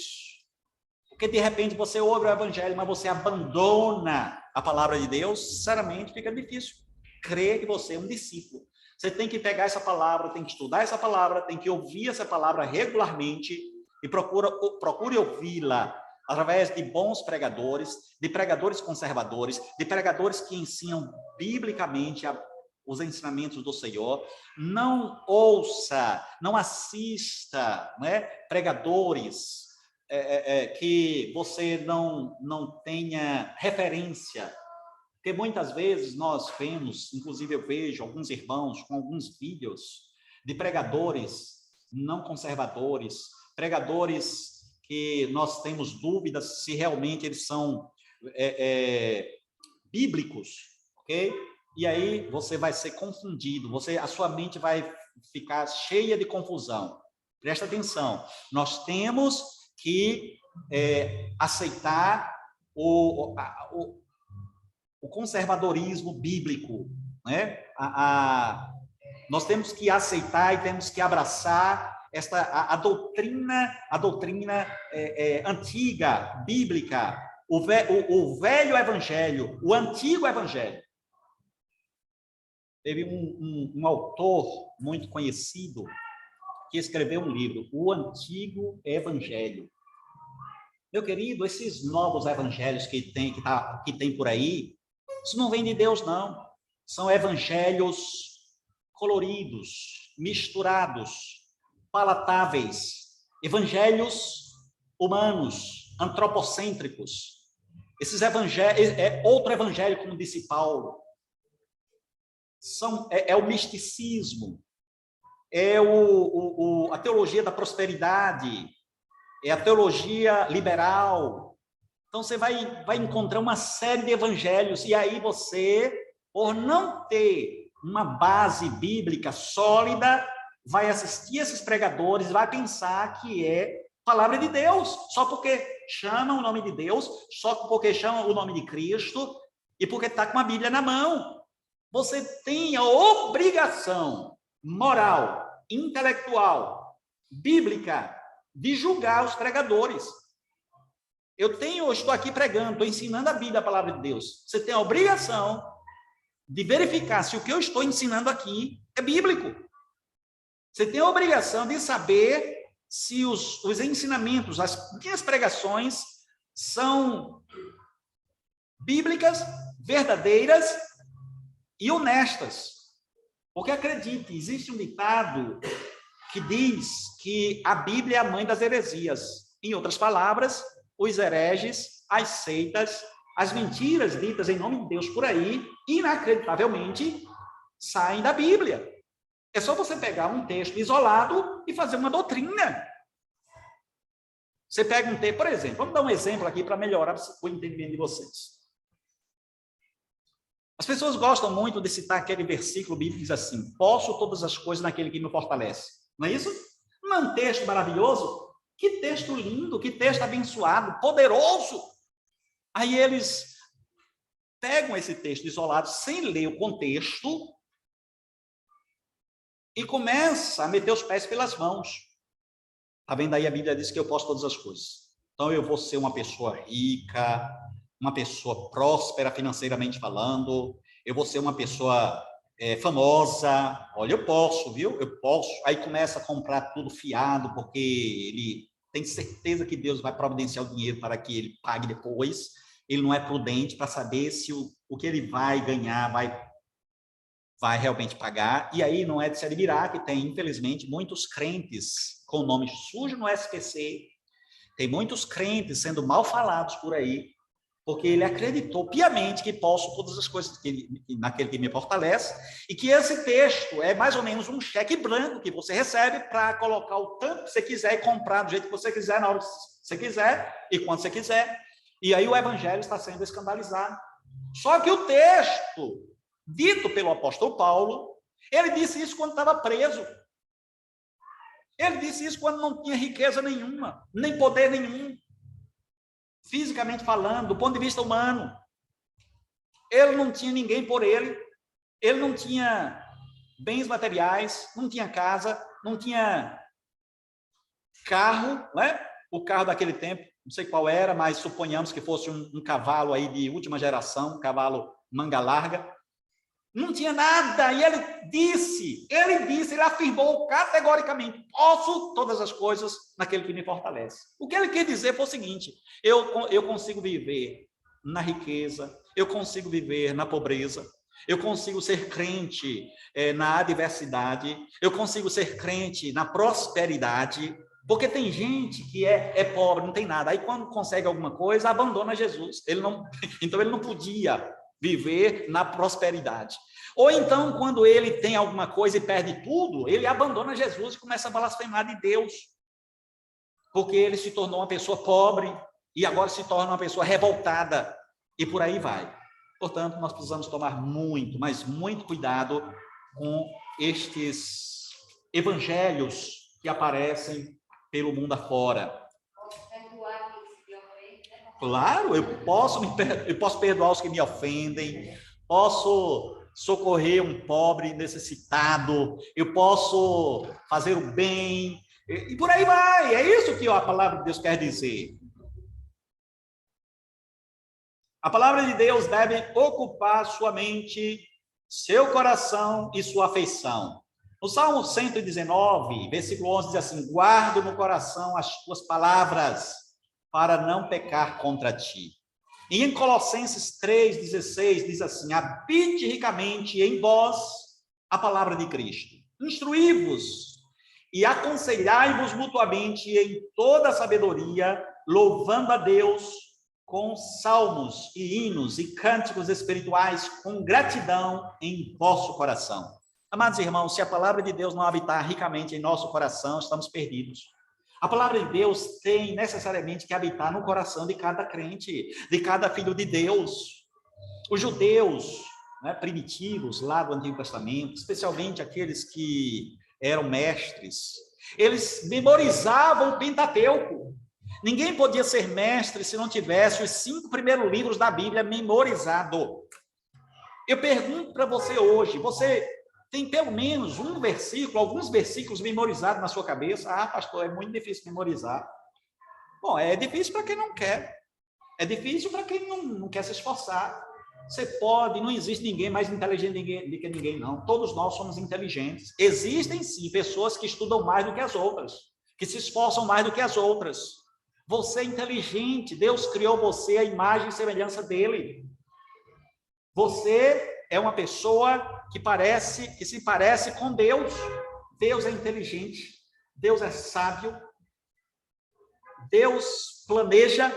Porque, de repente, você ouve o evangelho, mas você abandona a palavra de Deus, sinceramente, fica difícil crer que você é um discípulo. Você tem que pegar essa palavra, tem que estudar essa palavra, tem que ouvir essa palavra regularmente e procure ouvi-la através de bons pregadores, de pregadores conservadores, de pregadores que ensinam biblicamente os ensinamentos do Senhor. Não ouça, não assista, né, pregadores que você não tenha referência. Porque muitas vezes nós vemos, inclusive eu vejo alguns irmãos com alguns vídeos de pregadores não conservadores, pregadores que nós temos dúvidas se realmente eles são bíblicos, ok? E aí você vai ser confundido, a sua mente vai ficar cheia de confusão. Presta atenção, nós temos que aceitar o conservadorismo bíblico, né? Nós temos que aceitar e temos que abraçar a doutrina antiga, bíblica, o velho evangelho, o antigo evangelho. Teve um autor muito conhecido que escreveu um livro, O Antigo Evangelho. Meu querido, esses novos evangelhos que tem por aí, isso não vem de Deus, não. São evangelhos coloridos, misturados. palatáveis, evangelhos humanos, antropocêntricos. Esses evangelhos, outro evangelho, como disse Paulo, é o misticismo, é a teologia da prosperidade, é a teologia liberal. Então, você vai encontrar uma série de evangelhos, e aí você, por não ter uma base bíblica sólida, vai assistir esses pregadores, vai pensar que é palavra de Deus, só porque chama o nome de Deus, só porque chama o nome de Cristo, e porque está com a Bíblia na mão. Você tem a obrigação moral, intelectual, bíblica, de julgar os pregadores. Eu estou aqui pregando, estou ensinando a Bíblia, a palavra de Deus. Você tem a obrigação de verificar se o que eu estou ensinando aqui é bíblico. Você tem a obrigação de saber se os ensinamentos, as minhas pregações são bíblicas, verdadeiras e honestas. Porque acredite, existe um ditado que diz que a Bíblia é a mãe das heresias. Em outras palavras, os hereges, as seitas, as mentiras ditas em nome de Deus por aí, inacreditavelmente, saem da Bíblia. É só você pegar um texto isolado e fazer uma doutrina. Você pega um texto, por exemplo, vamos dar um exemplo aqui para melhorar o entendimento de vocês. As pessoas gostam muito de citar aquele versículo bíblico que diz assim: posso todas as coisas naquele que me fortalece. Não é isso? Não é um texto maravilhoso? Que texto lindo, que texto abençoado, poderoso. Aí eles pegam esse texto isolado, sem ler o contexto, e começam a meter os pés pelas mãos. Está vendo aí? A Bíblia diz que eu posso todas as coisas. Então eu vou ser uma pessoa rica, uma pessoa próspera financeiramente falando, eu vou ser uma pessoa famosa. Olha, eu posso, viu? Eu posso. Aí começa a comprar tudo fiado, porque ele tem certeza que Deus vai providenciar o dinheiro para que ele pague depois. Ele não é prudente para saber se o que ele vai ganhar vai realmente pagar. E aí não é de se admirar que tem, infelizmente, muitos crentes com nome sujo no SPC, tem muitos crentes sendo mal falados por aí, porque ele acreditou piamente que posso todas as coisas naquele que me fortalece, e que esse texto é mais ou menos um cheque branco que você recebe para colocar o tanto que você quiser e comprar do jeito que você quiser, na hora que você quiser e quando você quiser. E aí o evangelho está sendo escandalizado. Só que o texto dito pelo apóstolo Paulo, ele disse isso quando estava preso. Ele disse isso quando não tinha riqueza nenhuma, nem poder nenhum, fisicamente falando, do ponto de vista humano. Ele não tinha ninguém por ele não tinha bens materiais, não tinha casa, não tinha carro, né? O carro daquele tempo, não sei qual era, mas suponhamos que fosse um cavalo aí de última geração, um cavalo manga larga. Não tinha nada, e ele afirmou categoricamente: posso todas as coisas naquele que me fortalece. O que ele quer dizer foi o seguinte: eu consigo viver na riqueza, eu consigo viver na pobreza, eu consigo ser crente na adversidade, eu consigo ser crente na prosperidade, porque tem gente que é pobre, não tem nada, aí quando consegue alguma coisa, abandona Jesus. Então ele não podia viver na prosperidade. Ou então, quando ele tem alguma coisa e perde tudo, ele abandona Jesus e começa a blasfemar de Deus, porque ele se tornou uma pessoa pobre e agora se torna uma pessoa revoltada, e por aí vai. Portanto, nós precisamos tomar muito, mas muito cuidado com estes evangelhos que aparecem pelo mundo afora. Claro, eu posso perdoar os que me ofendem, posso socorrer um pobre necessitado, eu posso fazer o bem, e por aí vai. É isso que a palavra de Deus quer dizer. A palavra de Deus deve ocupar sua mente, seu coração e sua afeição. No Salmo 119, versículo 11, diz assim: guardo no coração as tuas palavras, para não pecar contra ti. E em Colossenses 3,16 diz assim: habite ricamente em vós a palavra de Cristo. Instruí-vos e aconselhai-vos mutuamente em toda sabedoria, louvando a Deus com salmos e hinos e cânticos espirituais, com gratidão em vosso coração. Amados irmãos, se a palavra de Deus não habitar ricamente em nosso coração, estamos perdidos. A palavra de Deus tem necessariamente que habitar no coração de cada crente, de cada filho de Deus. Os judeus, né, primitivos lá do Antigo Testamento, especialmente aqueles que eram mestres, eles memorizavam o Pentateuco. Ninguém podia ser mestre se não tivesse os 5 primeiros livros da Bíblia memorizado. Eu pergunto para você hoje, você tem pelo menos um versículo, alguns versículos memorizados na sua cabeça? Ah, pastor, é muito difícil memorizar. Bom, é difícil para quem não quer. É difícil para quem não quer se esforçar. Você pode, não existe ninguém mais inteligente do que ninguém, não. Todos nós somos inteligentes. Existem, sim, pessoas que estudam mais do que as outras, que se esforçam mais do que as outras. Você é inteligente, Deus criou você à imagem e semelhança dele. Você é uma pessoa que se parece com Deus. Deus é inteligente, Deus é sábio, Deus planeja,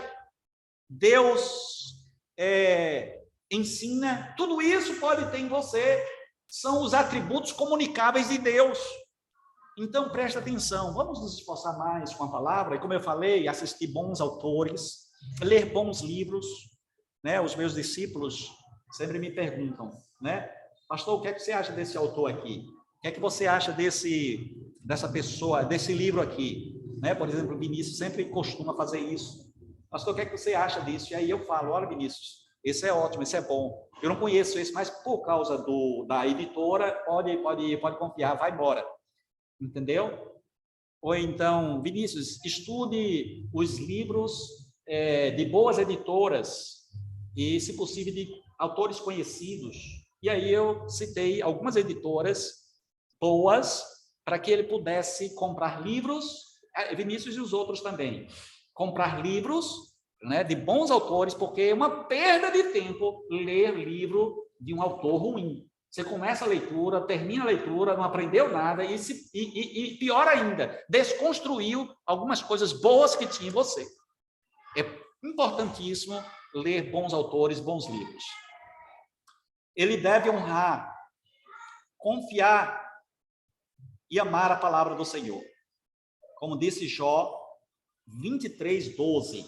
Deus ensina. Tudo isso pode ter em você. São os atributos comunicáveis de Deus. Então, presta atenção, vamos nos esforçar mais com a palavra, e como eu falei, assistir bons autores, ler bons livros, né? Os meus discípulos sempre me perguntam, né? Pastor, o que é que você acha desse autor aqui? O que é que você acha dessa pessoa, desse livro aqui? Né? Por exemplo, o Vinícius sempre costuma fazer isso. Pastor, o que é que você acha disso? E aí eu falo, olha, Vinícius, esse é ótimo, esse é bom. Eu não conheço esse, mas por causa da editora, pode confiar, vai embora. Entendeu? Ou então, Vinícius, estude os livros de boas editoras e, se possível, de autores conhecidos. E aí eu citei algumas editoras boas para que ele pudesse comprar livros, Vinícius e os outros também, comprar livros, né, de bons autores, porque é uma perda de tempo ler livro de um autor ruim. Você começa a leitura, termina a leitura, não aprendeu nada e pior ainda, desconstruiu algumas coisas boas que tinha em você. É importantíssimo ler bons autores, bons livros. Ele deve honrar, confiar e amar a palavra do Senhor. Como disse Jó 23:12.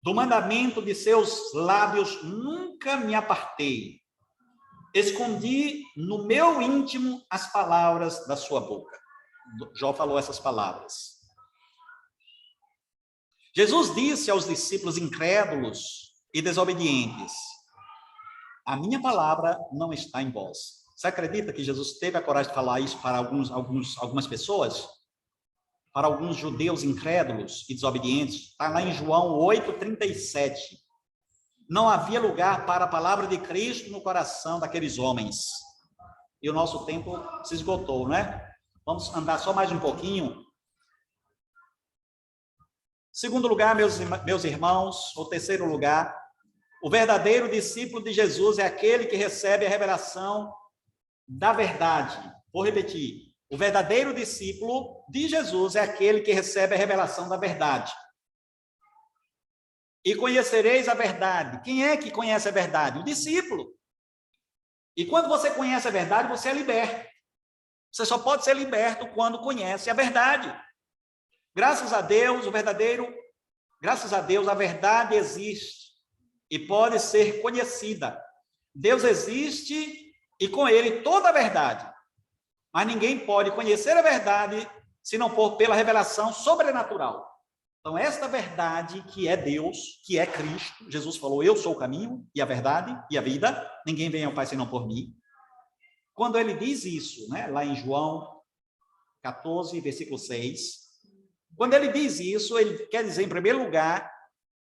Do mandamento de seus lábios nunca me apartei. Escondi no meu íntimo as palavras da sua boca. Jó falou essas palavras. Jesus disse aos discípulos incrédulos e desobedientes: a minha palavra não está em vós. Você acredita que Jesus teve a coragem de falar isso para algumas pessoas? Para alguns judeus incrédulos e desobedientes? Está lá em João 8:37. Não havia lugar para a palavra de Cristo no coração daqueles homens. E o nosso tempo se esgotou, né? Vamos andar só mais um pouquinho. Segundo lugar, meus irmãos, ou terceiro lugar, o verdadeiro discípulo de Jesus é aquele que recebe a revelação da verdade. Vou repetir. O verdadeiro discípulo de Jesus é aquele que recebe a revelação da verdade. E conhecereis a verdade. Quem é que conhece a verdade? O discípulo. E quando você conhece a verdade, você é liberto. Você só pode ser liberto quando conhece a verdade. Graças a Deus, a verdade existe e pode ser conhecida. Deus existe e com ele toda a verdade. Mas ninguém pode conhecer a verdade se não for pela revelação sobrenatural. Então, esta verdade que é Deus, que é Cristo, Jesus falou, eu sou o caminho e a verdade e a vida, ninguém vem ao Pai senão por mim. Quando ele diz isso, né, lá em João 14, versículo 6, quando ele diz isso, ele quer dizer, em primeiro lugar,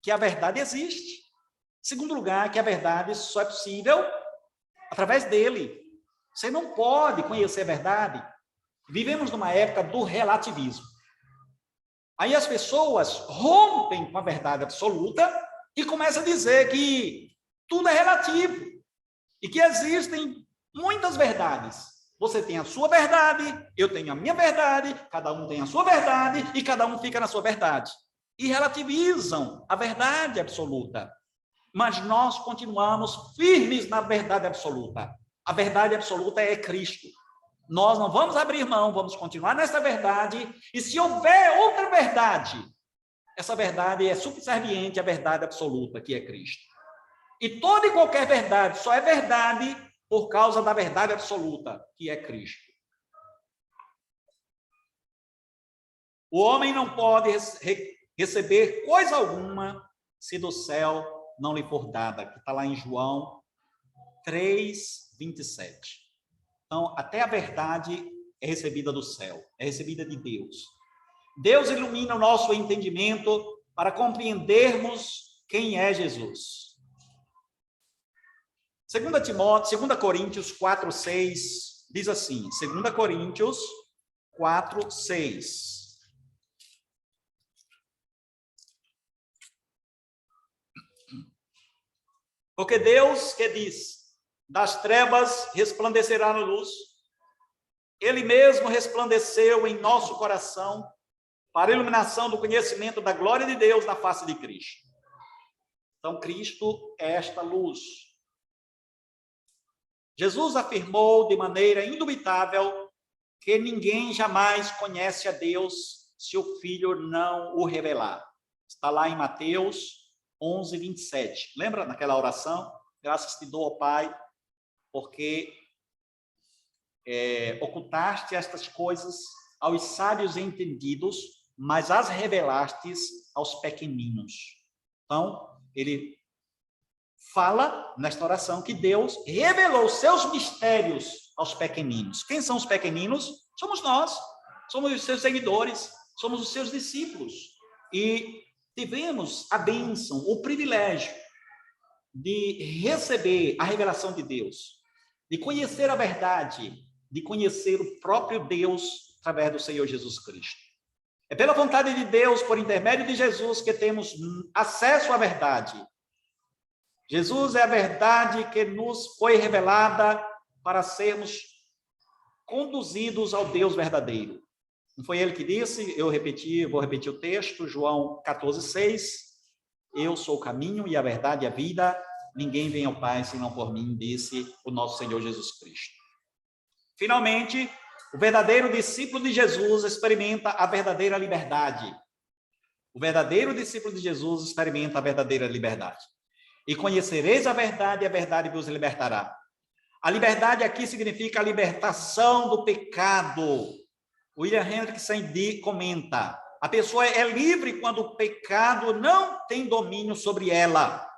que a verdade existe. Em segundo lugar, que a verdade só é possível através dele. Você não pode conhecer a verdade. Vivemos numa época do relativismo. Aí as pessoas rompem com a verdade absoluta e começam a dizer que tudo é relativo e que existem muitas verdades. Você tem a sua verdade, eu tenho a minha verdade, cada um tem a sua verdade e cada um fica na sua verdade. E relativizam a verdade absoluta. Mas nós continuamos firmes na verdade absoluta. A verdade absoluta é Cristo. Nós não vamos abrir mão, vamos continuar nessa verdade. E se houver outra verdade, essa verdade é subserviente à verdade absoluta, que é Cristo. E toda e qualquer verdade só é verdade por causa da verdade absoluta, que é Cristo. O homem não pode receber coisa alguma se do céu não lhe for dada, que está lá em João 3:27. Então, até a verdade é recebida do céu, é recebida de Deus. Deus ilumina o nosso entendimento para compreendermos quem é Jesus. 2 Coríntios 4:6 diz assim, 2 Coríntios 4:6. Porque Deus que diz, das trevas resplandecerá a luz, Ele mesmo resplandeceu em nosso coração para a iluminação do conhecimento da glória de Deus na face de Cristo. Então, Cristo é esta luz. Jesus afirmou de maneira indubitável que ninguém jamais conhece a Deus se o Filho não o revelar. Está lá em Mateus 11:27. Lembra naquela oração? Graças te dou, ó Pai, porque ocultaste estas coisas aos sábios e entendidos, mas as revelastes aos pequeninos. Então, ele fala nesta oração que Deus revelou seus mistérios aos pequeninos. Quem são os pequeninos? Somos nós. Somos os seus seguidores, somos os seus discípulos. E tivemos a bênção, o privilégio de receber a revelação de Deus, de conhecer a verdade, de conhecer o próprio Deus através do Senhor Jesus Cristo. É pela vontade de Deus, por intermédio de Jesus, que temos acesso à verdade. Jesus é a verdade que nos foi revelada para sermos conduzidos ao Deus verdadeiro. Não foi ele que disse, vou repetir o texto, João 14:6, eu sou o caminho e a verdade e a vida, ninguém vem ao Pai senão por mim, disse o nosso Senhor Jesus Cristo. Finalmente, o verdadeiro discípulo de Jesus experimenta a verdadeira liberdade. O verdadeiro discípulo de Jesus experimenta a verdadeira liberdade. E conhecereis a verdade, e a verdade vos libertará. A liberdade aqui significa a libertação do pecado. William Hendrickson comenta, a pessoa é livre quando o pecado não tem domínio sobre ela.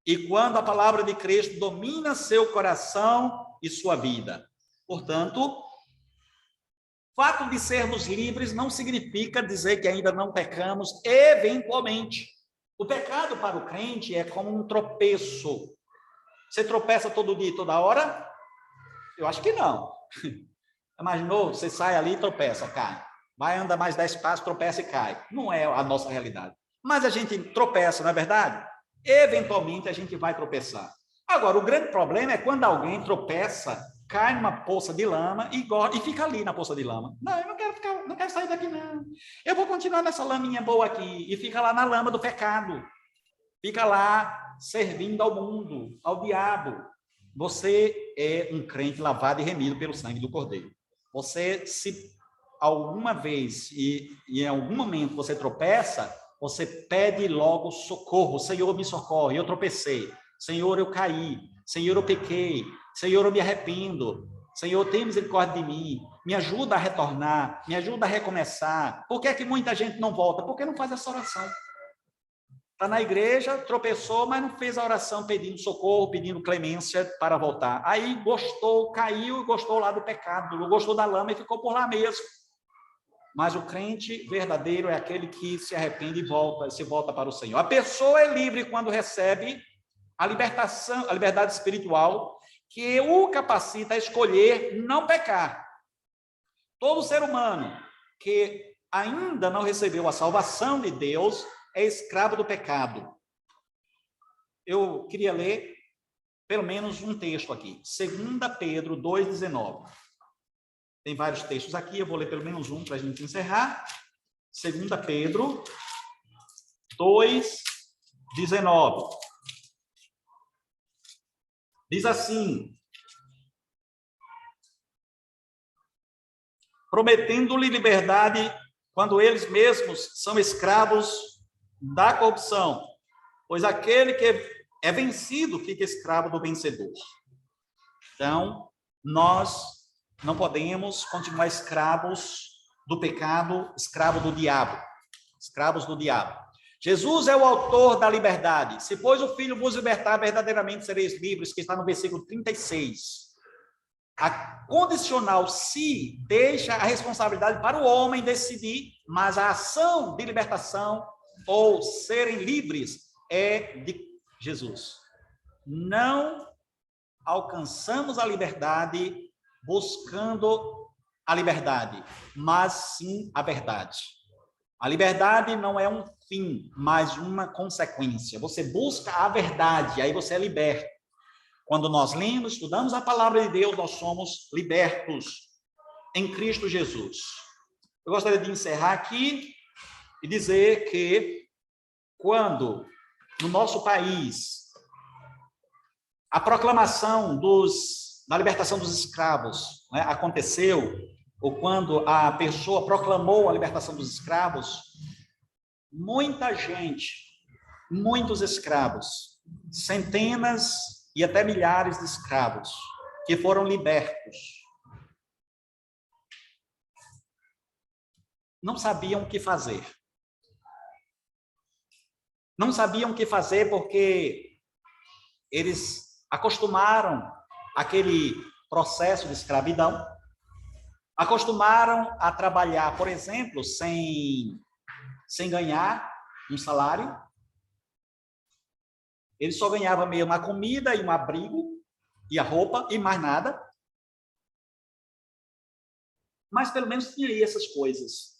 E quando a palavra de Cristo domina seu coração e sua vida. Portanto, o fato de sermos livres não significa dizer que ainda não pecamos eventualmente. O pecado para o crente é como um tropeço. Você tropeça todo dia e toda hora? Eu acho que não. Imaginou? Você sai ali e tropeça, cai. Vai, anda mais 10 passos, tropeça e cai. Não é a nossa realidade. Mas a gente tropeça, não é verdade? Eventualmente a gente vai tropeçar. Agora, o grande problema é quando alguém tropeça, cai numa poça de lama e fica ali na poça de lama. Não, eu não quero sair daqui, não. Eu vou continuar nessa laminha boa aqui. E fica lá na lama do pecado. Fica lá servindo ao mundo, ao diabo. Você é um crente lavado e remido pelo sangue do Cordeiro. Você, se alguma vez e em algum momento você tropeça, você pede logo socorro. Senhor, me socorre, eu tropecei. Senhor, eu caí. Senhor, eu pequei. Senhor, eu me arrependo. Senhor, tem misericórdia de mim. Me ajuda a retornar. Me ajuda a recomeçar. Por que é que muita gente não volta? Porque não faz essa oração. Está na igreja, tropeçou, mas não fez a oração pedindo socorro, pedindo clemência para voltar. Aí gostou, caiu e gostou lá do pecado, gostou da lama e ficou por lá mesmo. Mas o crente verdadeiro é aquele que se arrepende e volta, se volta para o Senhor. A pessoa é livre quando recebe a libertação, a liberdade espiritual, que o capacita a escolher não pecar. Todo ser humano que ainda não recebeu a salvação de Deus é escravo do pecado. Eu queria ler pelo menos um texto aqui. 2 Pedro 2,19. Tem vários textos aqui, eu vou ler pelo menos um para a gente encerrar. 2 Pedro 2:19. Diz assim: prometendo-lhe liberdade quando eles mesmos são escravos da corrupção, pois aquele que é vencido fica escravo do vencedor. Então, nós não podemos continuar escravos do pecado, escravo do diabo, escravos do diabo. Jesus é o autor da liberdade. Se, pois, o Filho vos libertar, verdadeiramente sereis livres, que está no versículo 36. A condicional se deixa a responsabilidade para o homem decidir, mas a ação de libertação ou serem livres é de Jesus. Não alcançamos a liberdade buscando a liberdade, mas sim a verdade. A liberdade não é um fim, mas uma consequência. Você busca a verdade, aí você é liberto. Quando nós lemos, estudamos a palavra de Deus, nós somos libertos em Cristo Jesus. Eu gostaria de encerrar aqui e dizer que quando no nosso país a proclamação da libertação dos escravos, né, aconteceu, ou quando a pessoa proclamou a libertação dos escravos, muita gente, muitos escravos, centenas e até milhares de escravos que foram libertos, não sabiam o que fazer. Não sabiam o que fazer porque eles acostumaram aquele processo de escravidão, acostumaram a trabalhar, por exemplo, sem ganhar um salário. Ele só ganhava meio uma comida e um abrigo e a roupa e mais nada. Mas pelo menos tinha aí essas coisas.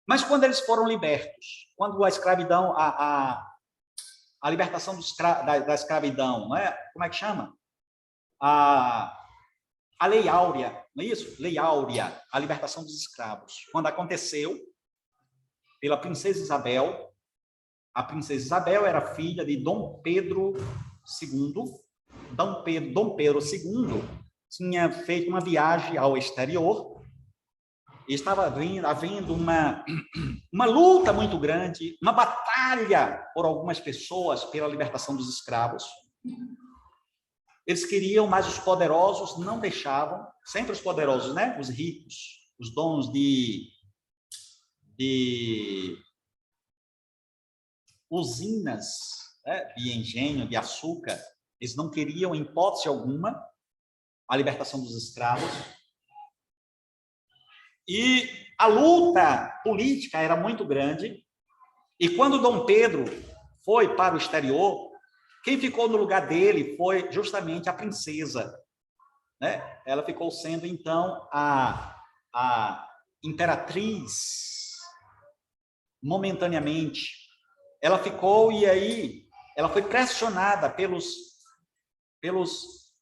Mas quando eles foram libertos, quando a escravidão, a libertação da escravidão, não é? Como é que chama? A Lei Áurea, não é isso? Lei Áurea, a libertação dos escravos. Quando aconteceu, pela princesa Isabel, a princesa Isabel era filha de Dom Pedro II. Dom Pedro II tinha feito uma viagem ao exterior e estava havendo uma luta muito grande, uma batalha por algumas pessoas pela libertação dos escravos. Eles queriam, mas os poderosos não deixavam, sempre os poderosos, né? Os ricos, os donos de usinas, né? De engenho, de açúcar, eles não queriam, em hipótese alguma, a libertação dos escravos. E a luta política era muito grande. E quando Dom Pedro foi para o exterior, quem ficou no lugar dele foi justamente a princesa, né? Ela ficou sendo, então, a imperatriz, momentaneamente. Ela ficou, e aí ela foi pressionada pelos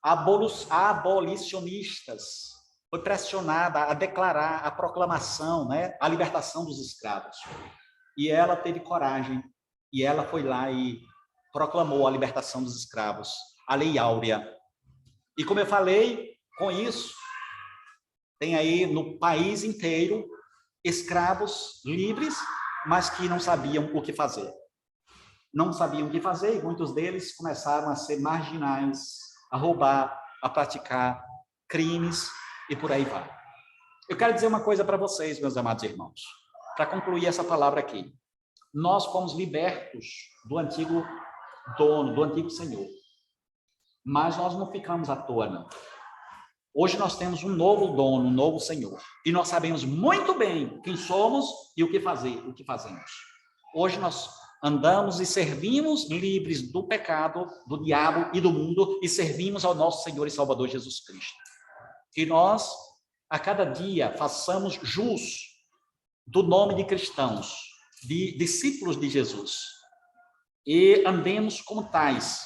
abolicionistas, foi pressionada a declarar a proclamação, né, a libertação dos escravos. E ela teve coragem, e ela foi lá e proclamou a libertação dos escravos, a Lei Áurea. E como eu falei, com isso, tem aí no país inteiro escravos livres, mas que não sabiam o que fazer. Não sabiam o que fazer, e muitos deles começaram a ser marginais, a roubar, a praticar crimes, e por aí vai. Eu quero dizer uma coisa para vocês, meus amados irmãos, para concluir essa palavra aqui. Nós fomos libertos do antigo dono, do antigo senhor. Mas nós não ficamos à toa, não. Hoje nós temos um novo dono, um novo senhor. E nós sabemos muito bem quem somos e o que fazer, o que fazemos. Hoje nós andamos e servimos livres do pecado, do diabo e do mundo, e servimos ao nosso Senhor e Salvador Jesus Cristo. Que nós, a cada dia, façamos jus do nome de cristãos, de discípulos de Jesus, e andemos como tais,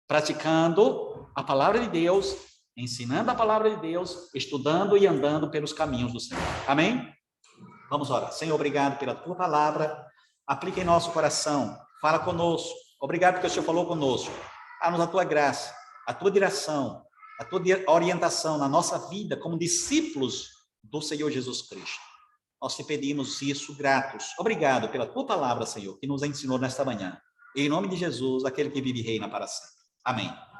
praticando a palavra de Deus ensinando a palavra de Deus, estudando e andando pelos caminhos do Senhor. Amém? Vamos orar. Senhor, obrigado pela tua palavra. Aplica em nosso coração. Fala conosco. Obrigado porque o Senhor falou conosco. Dá-nos a tua graça, a tua direção, a tua orientação na nossa vida como discípulos do Senhor Jesus Cristo. Nós te pedimos isso gratos. Obrigado pela tua palavra, Senhor, que nos ensinou nesta manhã. Em nome de Jesus, aquele que vive e reina para sempre. Amém.